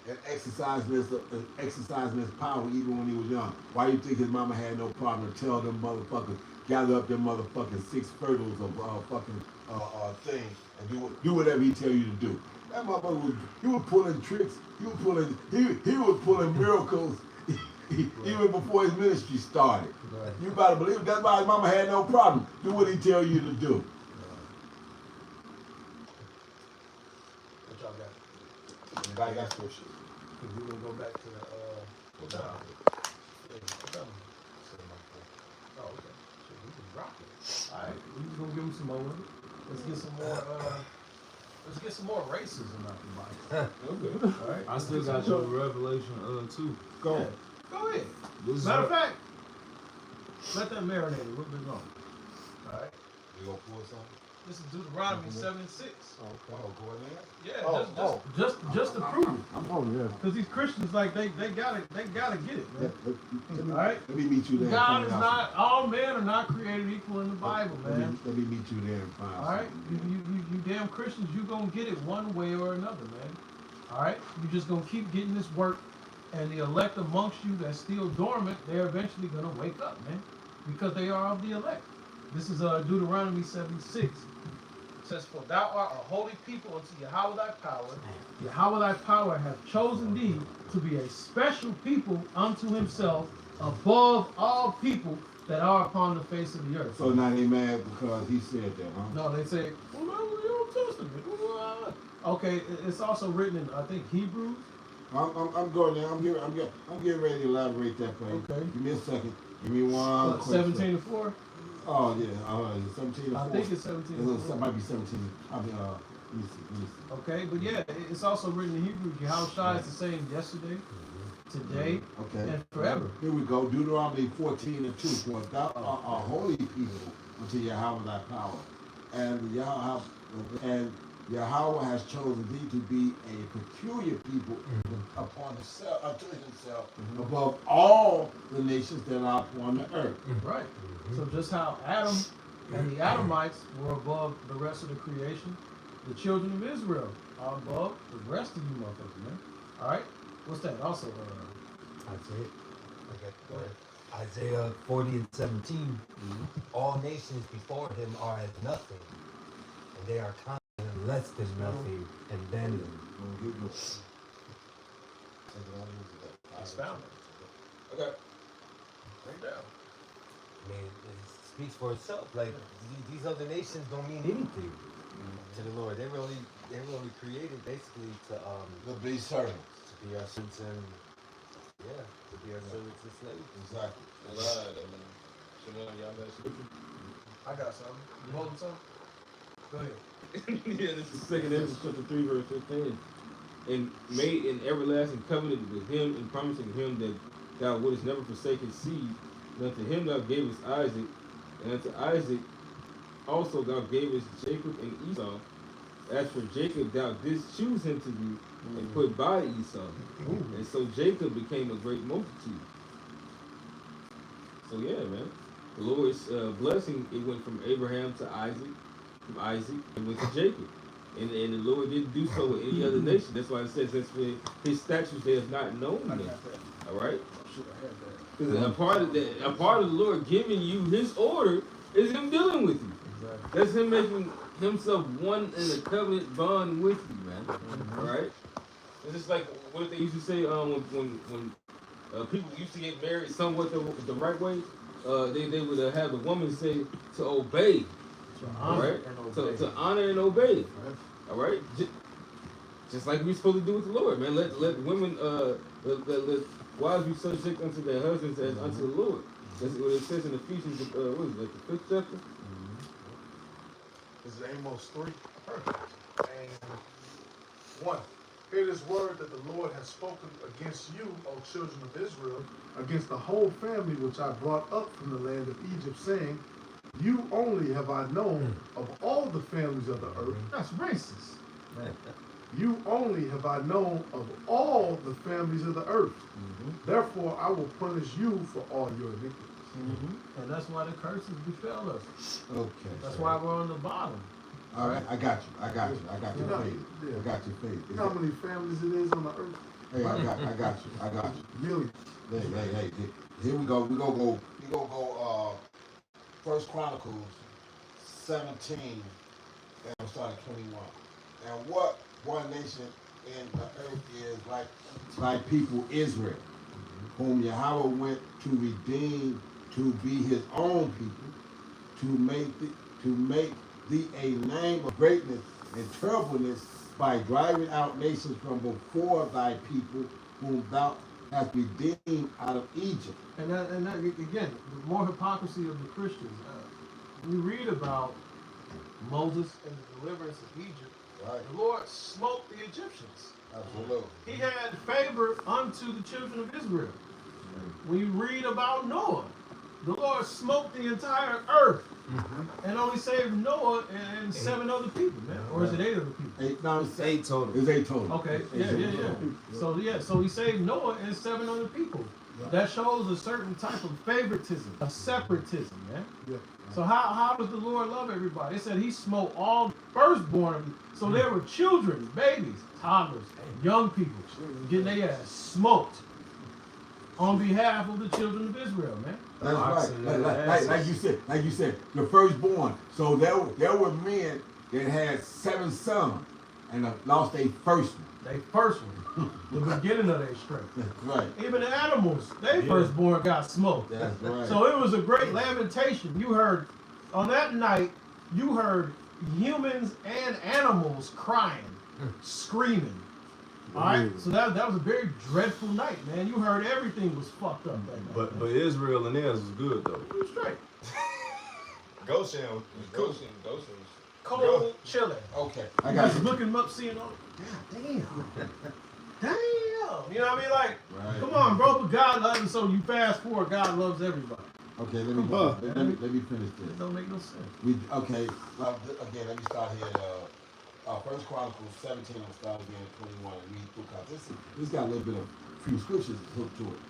And exercising his power even when he was young. Why do you think his mama had no problem to tell them motherfuckers, gather up them motherfucking 6 furtles of fucking thing and do whatever he tell you to do? That motherfucker was pulling tricks, he was pulling miracles even before his ministry started. Right. You better believe it. That's why his mama had no problem. Do what he tell you to do. What y'all got? Anybody got scripture? We're gonna go back to the what time? Oh, okay. Shit, we can rock it. Alright, we just gonna give him some more of it. Let's get some more racism out the Bible. okay. Alright. I still got your Revelation 2. Go. Yeah. Go ahead. This Matter of fact, let that marinate a little bit longer. Alright. You gonna pull something? This is Deuteronomy 7 and 6. Oh, go in there. Yeah, just to prove it. Oh yeah. Because these Christians, like they gotta get it, man. All right. Let me meet you there. God is not, all men are not created equal in the Bible, man. Let me meet you there and find. All right, you damn Christians, you gonna get it one way or another, man. All right, you just gonna keep getting this work, and the elect amongst you that's still dormant, they're eventually gonna wake up, man, because they are of the elect. This is Deuteronomy 7:6. It says, "For thou art a holy people unto Yahweh thy power. Yahweh thy power hath chosen thee to be a special people unto himself, above all people that are upon the face of the earth." So now they mad because he said that, huh? No, they say, well, no, the Old Testament. Okay, it's also written in, I think, Hebrews. I'm going there. I'm getting ready to elaborate that for you. Okay. Give me a second. Give me one. What, 17:4? Oh yeah. Is it 17 or 4? I think it's 17:4. It might be 17. I mean, let me see. Okay, but yeah, it's also written in Hebrews. Yahushua is the same yesterday, today, Okay. and forever. Here we go. Deuteronomy 14:2. For thou art a holy people unto Yahweh thy power, and Yahweh has chosen thee to be a peculiar people upon himself, unto himself, above all the nations that are upon the earth. Right. So just how Adam and the Adamites were above the rest of the creation, the children of Israel are above the rest of you motherfuckers, man. All right. What's that? Also, Isaiah 40 and 17. All nations before him are as nothing, and they are common and less than nothing, and then expound it. Okay. Break down. I mean, it speaks for itself. Like these other nations don't mean anything to the Lord. They were only created basically to be servants. be our servants and to be our servants and slaves. Exactly. I got something. You holding something? Go ahead. Yeah, this is 2 Ezra chapter 3, verse 15. And made an everlasting covenant with him, and promising him that thou wouldest never forsake his seed. And unto him thou gavest Isaac, and unto Isaac also thou gavest Jacob and Esau. As for Jacob, thou didst choose him to be, and put by Esau. And so Jacob became a great multitude. So yeah, man. The Lord's blessing, it went from Abraham to Isaac, from Isaac, it went to Jacob. And the Lord didn't do so with any other nation. That's why it says that's when his statutes they have not known them. All right? Because a part of the Lord giving you his order is him dealing with you. Exactly. That's him making himself one in a covenant bond with you, man. All right? It's just like what they used to say when people used to get married somewhat the right way. They would have the woman say to obey, all right? To honor and obey, all right? Just like we're supposed to do with the Lord, man. Let women, let wives be subject unto their husbands as unto the Lord. That's what it says in Ephesians, what is it, like the 5th chapter? This is Amos 3. Perfect. And 1. Hear this word that the Lord has spoken against you, O children of Israel, against the whole family which I brought up from the land of Egypt, saying, you only have I known of all the families of the earth. That's racist. You only have I known of all the families of the earth. Therefore I will punish you for all your iniquities. And that's why the curses befell us. Okay. That's why we're on the bottom. All right, I got your faith. I got your faith. You know how many families it is on the earth? Hey, I got you. Millions. Hey, here we go. We gonna go. First Chronicles 17, and we'll start at 21. And what one nation in the earth is like people Israel, whom Yahweh went to redeem to be his own people, to make thee a name of greatness and terribleness by driving out nations from before thy people, whom thou hast redeemed out of Egypt. And that again, the more hypocrisy of the Christians. We read about Moses and the deliverance of Egypt. Right. The Lord smote the Egyptians. Absolutely. He had favor unto the children of Israel. When you read about Noah, the Lord smote the entire earth and only saved Noah and 7 other people, man. Or is it 8 other people? It's 8 total. It's 8 total. Okay, yeah. So he saved Noah and 7 other people. That shows a certain type of favoritism, a separatism, man. Yeah. So how does the Lord love everybody? It said he smote all firstborn. So there were children, babies, toddlers, young people getting their ass smoked on behalf of the children of Israel, man. That's right. Like you said, the firstborn. So there were men that had 7 sons and lost their first one. They first one, the beginning of their strength. That's right. Even the animals, they firstborn got smoked. That's right. So it was a great lamentation. You heard, on that night, you heard humans and animals crying, screaming. All right? So that was a very dreadful night, man. You heard everything was fucked up that night. But Israel and theirs was good though. It was straight. Goshen was cool. Cold, chilling. Okay. I got you. Looking up, seeing all. God damn. Damn. You know what I mean? Like, come on, bro. But God loves us, so you fast forward. God loves everybody. Okay, let me finish this. It don't make no sense. Again, let me start here at First Chronicles 17. I'll start again at 21 and read through, because this got a little bit of few scriptures hooked to it.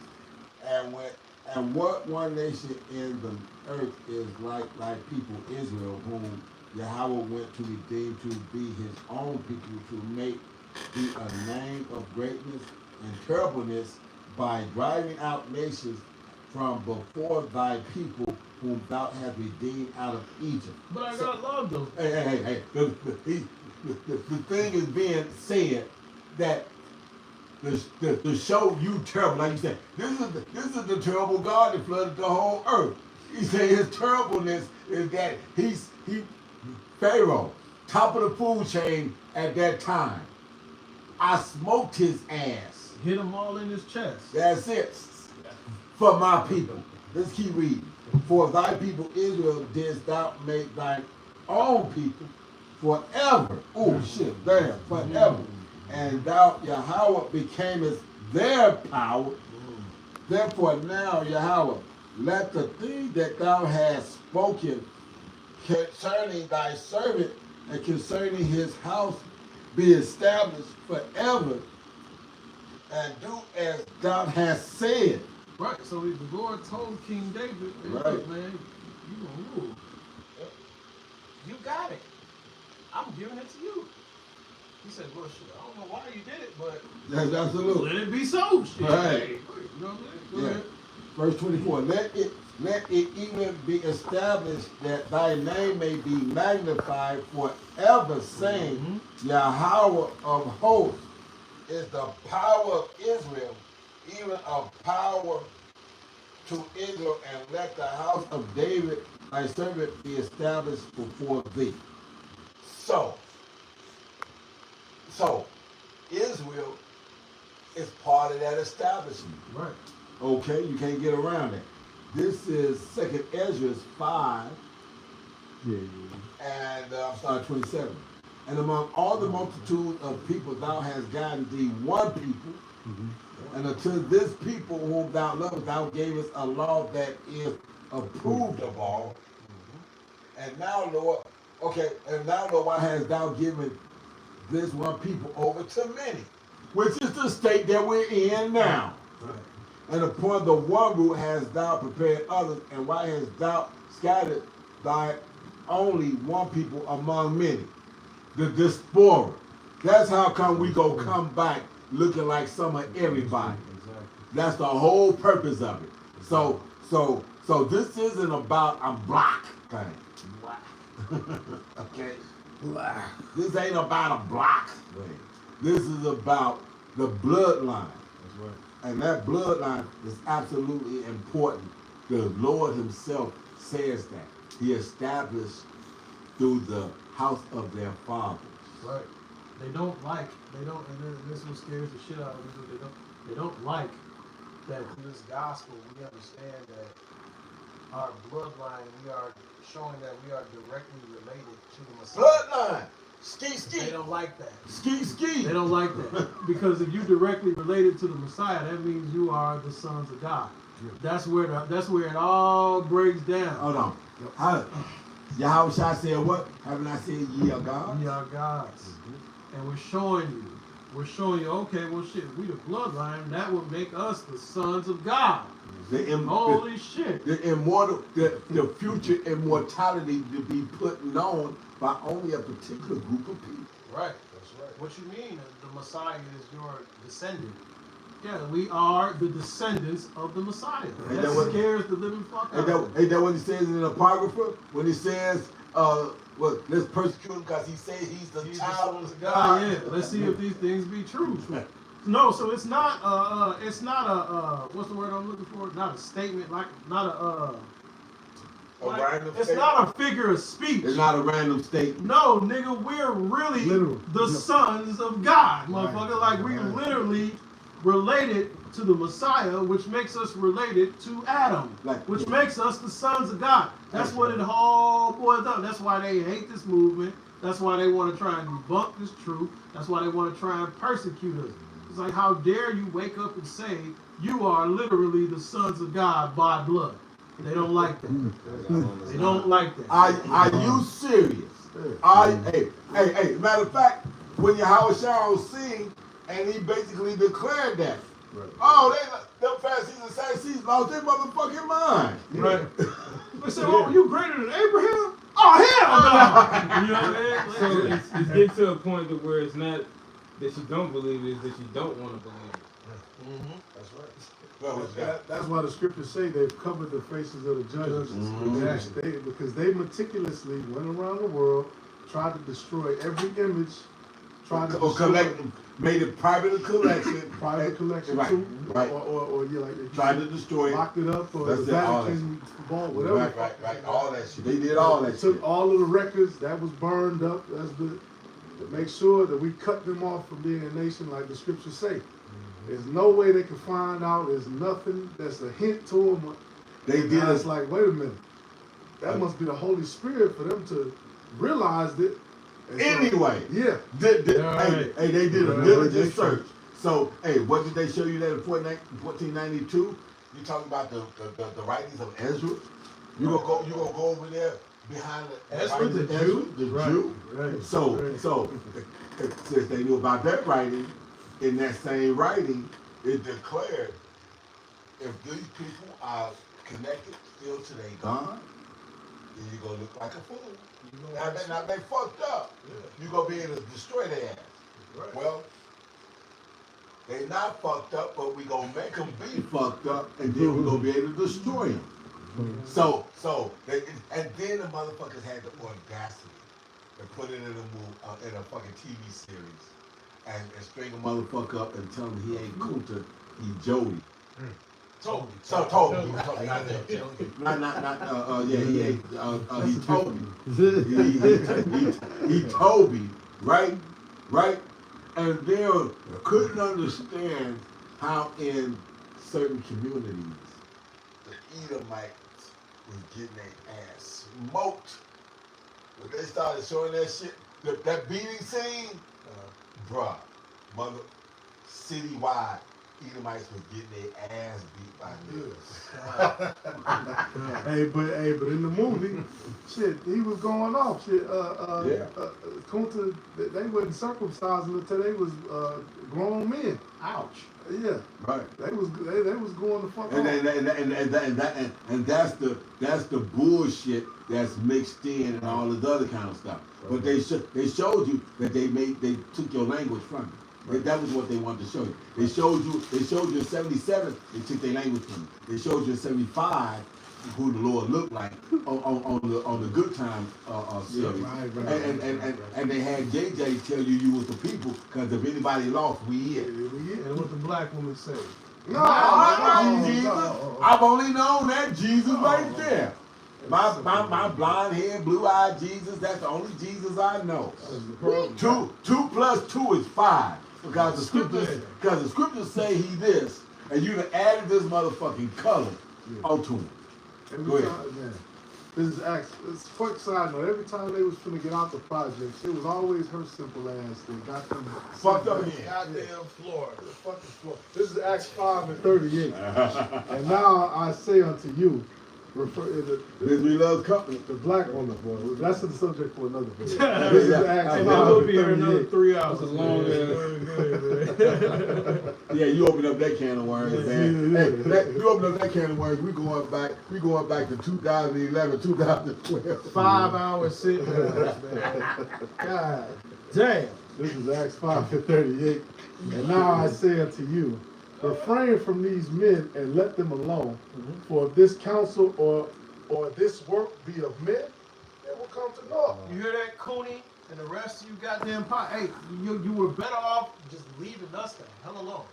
And what one nation in the earth is like people Israel, whom Yahweh went to redeem to be his own people, to make thee a name of greatness and terribleness by driving out nations from before thy people, whom thou hast redeemed out of Egypt. But I gotta love those. Hey. The thing is being said that to show you terrible, like you said, this is the terrible God that flooded the whole earth. He said his terribleness is that he Pharaoh, top of the food chain at that time. I smoked his ass. Hit them all in his chest. That's it. For my people. Let's keep reading. For thy people Israel didst thou make thine own people forever. Oh shit, damn, forever. And thou, Yahweh, becamest their power. Therefore now, Yahweh, let the thing that thou hast spoken concerning thy servant and concerning his house be established forever, and do as thou hast said. Right. So the Lord told King David, hey, Right. look, man, you gonna rule. You got it. I'm giving it to you. He said, well, shit, I don't know why you did it, but That's absolute. let it be so. Shit. Right. Hey, you know what I'm saying? Go Yeah. ahead. Verse 24, let it even be established that thy name may be magnified forever, saying, Yahweh of hosts is the power of Israel, even of power to Israel, and let the house of David, thy servant, be established before thee. So Israel is part of that establishment. Right. Okay, you can't get around it. This is 2nd Ezra 5, and I'm starting 27. And among all the multitude of people thou hast gotten thee one people, and unto this people whom thou lovest thou gavest a law that is approved of all. And now, Lord, why hast thou given this one people over to many? Which is the state that we're in now. Right. And upon the one root hast thou prepared others, and why hast thou scattered thy only one people among many? The diaspora. That's how come we go come back looking like some of everybody. Exactly. That's the whole purpose of it. So this isn't about a block thing. Okay? This ain't about a block thing. This is about the bloodline. That's right. And that bloodline is absolutely important. The Lord himself says that. He established through the house of their fathers. Right. And this one scares the shit out of me. They don't like that in this gospel we understand that our bloodline, we are showing that we are directly related to the Messiah. Bloodline! Ski. They don't like that. Ski. They don't like that. Because if you directly related to the Messiah, that means you are the sons of God. That's where it all breaks down. Hold on. Yahweh Shai said what? Haven't I said ye are God? We are God's. And we're showing you, okay, well shit, if we the bloodline, that would make us the sons of God. Holy shit. The future immortality to be put known by only a particular group of people. Right. That's right. What you mean? The Messiah is your descendant. Yeah, we are the descendants of the Messiah. Ain't That that what- scares the living fuck out of me. Ain't that what he says in the Apocrypha? When he says, let's persecute him because he says he's the child of God. God, yeah. Let's see if these things be true. No, so it's not what's the word I'm looking for? Not a statement, Random it's statement? not a figure of speech. It's not a random statement. No, nigga, we're really Literal. the sons of God, motherfucker. Like we literally related to the Messiah, which makes us related to Adam, which makes us the sons of God. That's what it all boils down. That's why they hate this movement. That's why they want to try and debunk this truth. That's why they want to try and persecute us. It's like, how dare you wake up and say you are literally the sons of God by blood? They don't like that. They don't like that. Are you serious? Hey, matter of fact, when Yahweh Shai was singing, and he basically declared that. Right. Oh, them Pharisees and Sadducees lost their motherfucking mind. Right. They said, oh, you greater than Abraham? Oh, hell no! You know what I mean? So it's getting to a point to where it's not that you don't believe it, it's that you don't want to believe it. Mm-hmm. That's right. That's why the scriptures say they've covered the faces of the judges. Mm-hmm. Because they meticulously went around the world, tried to destroy every image, tried to made it private collection. Private collection right, too. Right. Or yeah, like tried to destroy locked it up, or that's the Vatican ball, whatever. Right. All that shit. They did all that shit. Took all of the records that was burned up. That's to make sure that we cut them off from being a nation, like the scriptures say. There's no way they can find out. There's nothing that's a hint to them. They did. It's like, wait a minute. That must be the Holy Spirit for them to realize that. Anyway, yeah. They did a diligent search. So, hey, what did they show you that in 1492? You talking about the writings of Ezra? You gonna go over there behind the Ezra, the Jew? The Jew. Right. So since they knew about that writing, in that same writing, it declared if these people are connected still to their God, then you're gonna look like a fool. Now they fucked up. You're gonna be able to destroy their ass. Right. Well, they not fucked up, but we gonna make them be fucked up, and then we're gonna be able to destroy them. So and then the motherfuckers had the audacity to put it in a fucking TV series and string a motherfucker up and tell him he ain't Kunta, he Jody. Toby. He ain't. He Toby. He Toby, right? And they couldn't understand how in certain communities the Edomites was getting their ass smoked. When they started showing that shit, that beating scene, bruh, citywide, Edomites was getting their ass beat by niggas. Hey, but in the movie, shit, he was going off. Shit, Kunta, they wasn't circumcising until they was grown men. Ouch. Yeah, Right. they was going the fuck off. And that's the bullshit that's mixed in and all this other kind of stuff. But they showed you that they took your language from you. That was what they wanted to show you. They showed you in 77, they took their language from you. They showed you in 75 who the Lord looked like on the good time series. And they had JJ tell you was the people, because if anybody lost, we here. And what the black woman say? No, I've only known that Jesus right there. My blonde hair, blue-eyed Jesus, that's the only Jesus I know. 2 plus 2 is 5. Because the scriptures say he this, and you done added this motherfucking color onto him. Go ahead. This is it's a quick side note. Every time they was finna get out the projects, it was always her simple ass that got them Fucked up again. Goddamn Florida. Fucking floor. This is Acts 5:38. And now I say unto you, This we love company. the black woman, boy. That's the subject for another video. This is Acts And then we'll be here another 5:38. 3 hours. That's a long Yeah, you open up that can of worms, man. Hey, you open up that can of worms. We going back to 2011, 2012. 5 hours sitting there, man. God damn. This is Acts 5:38. And now I say unto you, refrain from these men and let them alone. For if this counsel or this work be of men, they will come to naught. You hear that, Cooney? And the rest of you goddamn pot. Hey, you were better off just leaving us the hell alone.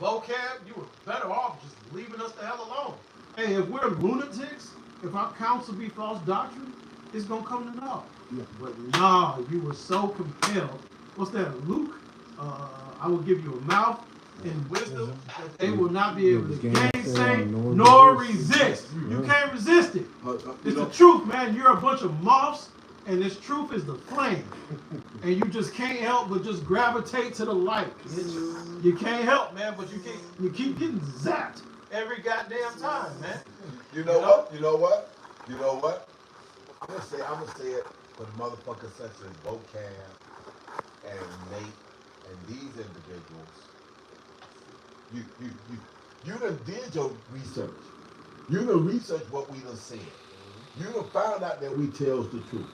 Vocab, you were better off just leaving us the hell alone. Hey, if we're lunatics, if our counsel be false doctrine, it's gonna come to naught. Yeah. But nah, you were so compelled. What's that, Luke? I will give you a mouth and wisdom that they will not be able to gainsay nor resist. You can't resist it. It's the truth, man. You're a bunch of moths, and this truth is the flame. And you just can't help but just gravitate to the light. You can't help, man, but you keep getting zapped every goddamn time, man. You know what? I'm gonna say it for the motherfuckers such as Vocab and Nate and these individuals. You done did your research. You done researched what we done said. You done found out that we tells the truth.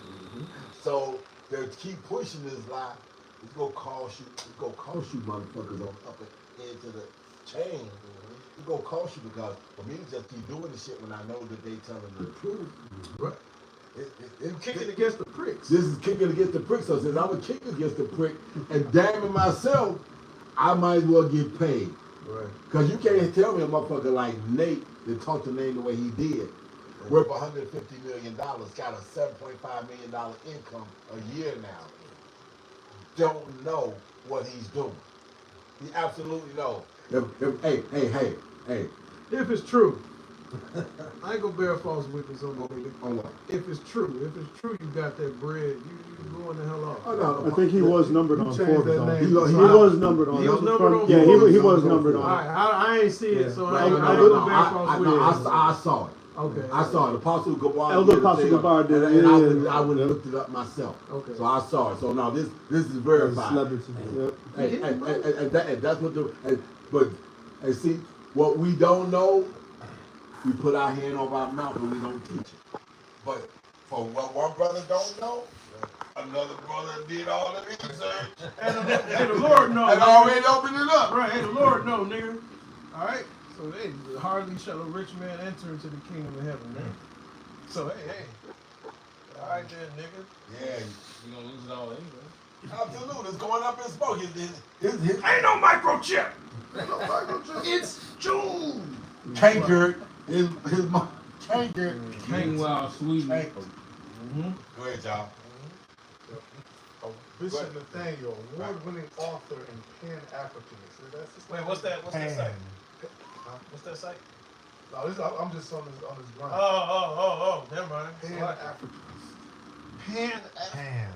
So they keep pushing this lie. It's gonna cost you motherfuckers on up into the chain. It's gonna cost you because for me to just keep doing the shit when I know that they telling the truth. Right. It's kicking against the pricks. This is kicking against the prick. So since I'm a kick against the prick and damning myself, I might as well get paid. Right. Because you can't tell me a motherfucker like Nate that talked to Nate the way he did, worth $150 million, got a $7.5 million income a year now, don't know what he's doing. He absolutely knows. Hey. If it's true, I ain't gonna bear false witness on that nigga. On what? If it's true you got that bread, you going the hell off. Oh, no. I think he was numbered on changed Forbes. that though. name. He was numbered on. He was numbered on Yeah, Forbes. he was numbered All on. right, I ain't see it, so I ain't No, gonna bear false witness. I saw it. Okay. I saw it. Apostle Gabar. Elder Apostle Gabar did it, And yeah. I would have looked it up myself. Okay. So I saw it. So now this is verified. Celebrity. Yep. And that's what but see, what we don't know we put our hand over our mouth and we don't teach it. But for what one brother don't know, another brother did all the research. Hey, the Lord knows. And already opened it up. Right, hey, the Lord knows, nigga. All right? So, hey, hardly shall a rich man enter into the kingdom of heaven, man. So, hey. All right then, nigga. Yeah. You gonna lose it all anyway. Absolutely. It's going up in smoke. Ain't no microchip. It's June. Canker. His canker. Meanwhile, Sweden. Go ahead, y'all. Bishop Nathaniel, award-winning author and Pan-Africanist. Wait, what's that? What's that site? What's that site? No, I'm just on his ground. Oh, never mind. Pan-Africanist. Pan.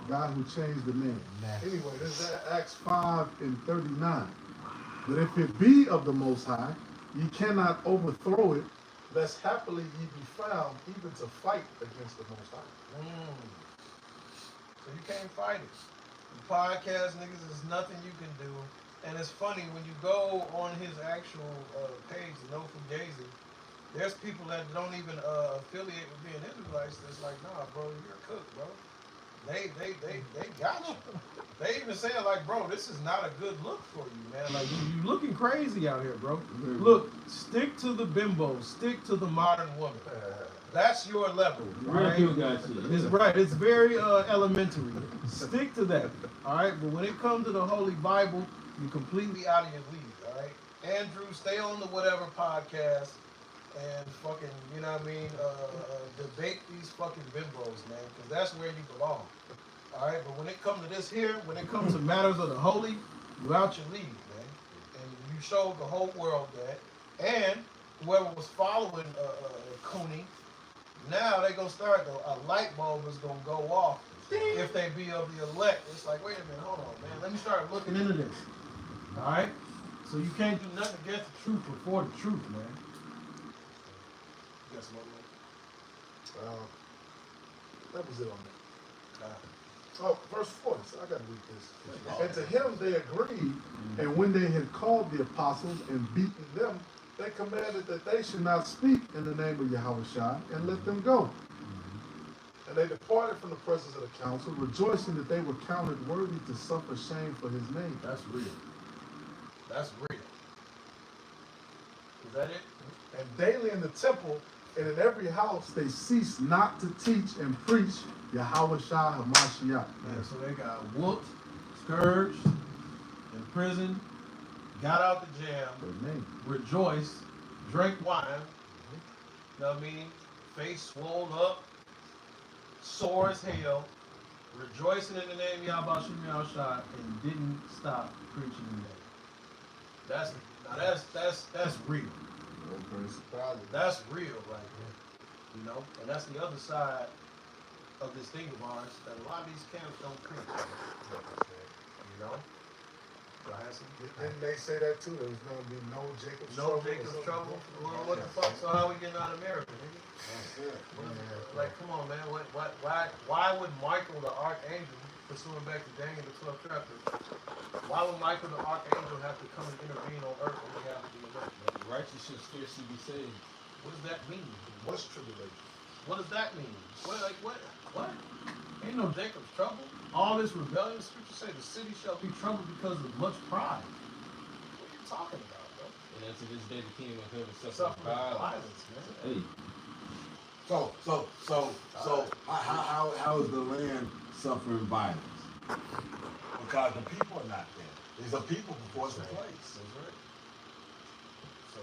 God who changed the name. Anyway, this is Acts 5:39. But if it be of the Most High, ye cannot overthrow it, lest happily ye be found even to fight against the Most High. So you can't fight it. The podcast, niggas, there's nothing you can do. And it's funny, when you go on his actual page, No Fugazi, there's people that don't even affiliate with being Israelites that's like, nah, bro, you're a cook, bro. They got you. They even say like, bro, this is not a good look for you, man. Like, you looking crazy out here, bro. Look, stick to the bimbo. Stick to the modern woman. That's your level. Right? It's right. It's very elementary. Stick to that. All right. But when it comes to the Holy Bible, you're completely out of your league. All right. Andrew, stay on the whatever podcast and fucking, you know what I mean, debate these fucking bimbos, man, because that's where you belong. All right. But when it comes to this here, when it comes to matters of the holy, you're out your league, man. And you showed the whole world that. And whoever was following Cooney. Now they gonna start though. A light bulb is gonna go off if they be of the elect. It's like, wait a minute, hold on, man. Let me start looking into this. All right. So you can't do nothing against the truth before the truth, man. Yes, my Lord. That was it on that. Verse 40. So I gotta read this. And to him they agreed, and when they had called the apostles and beaten them, they commanded that they should not speak in the name of Yahushua and let them go. And they departed from the presence of the council, rejoicing that they were counted worthy to suffer shame for his name. That's real. That's real. Is that it? And daily in the temple and in every house they ceased not to teach and preach Yahushua HaMashiach. Yeah, so they got whooped, scourged, imprisoned, got out the jam, rejoiced, drank wine, you know what I mean? Face swole up, sore as hell, rejoicing in the name of Yahweh Shai, and didn't stop preaching the name. That's real. That's real right there. You know? And that's the other side of this thing of ours that a lot of these camps don't preach. You know? Didn't they say that too? There was going to be no Jacob's No trouble? Jacob's trouble? Well, what the fuck? So how we getting out of America, nigga? Like, come on, man. Why would Michael the Archangel, pursuing back to Daniel the 12th chapter, why would Michael the Archangel have to come and intervene on earth on behalf of the elect? The righteous should scarcely be saved. What does that mean? What's tribulation? What does that mean? What? Ain't no Jacob's trouble. All this rebellion, the scripture say the city shall be troubled because of much pride. What are you talking about, bro? And unto this day the kingdom of heaven suffers Suffering violence. man. Hey. So how is the land suffering violence? Because the people are not there. There's a people before it's a place. That's right. So,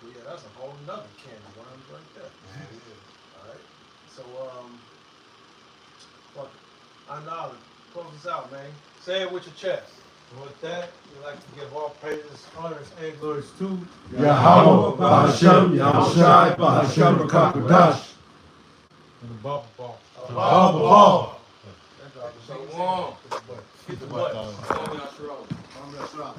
yeah, that's a whole nother can of worms right there. Man, it is. All right. So, fuck it. I'm Knowledge. Close this out, man. Say it with your chest. And with that, we'd like to give all praises, honors, and glories to Yahweh, Bahashem, Yahushai, Bahashem, Rakakadash. and the Baba Ball. Baba. That's all. So long. Get the butt. Long and Asherah. I'm gonna stop.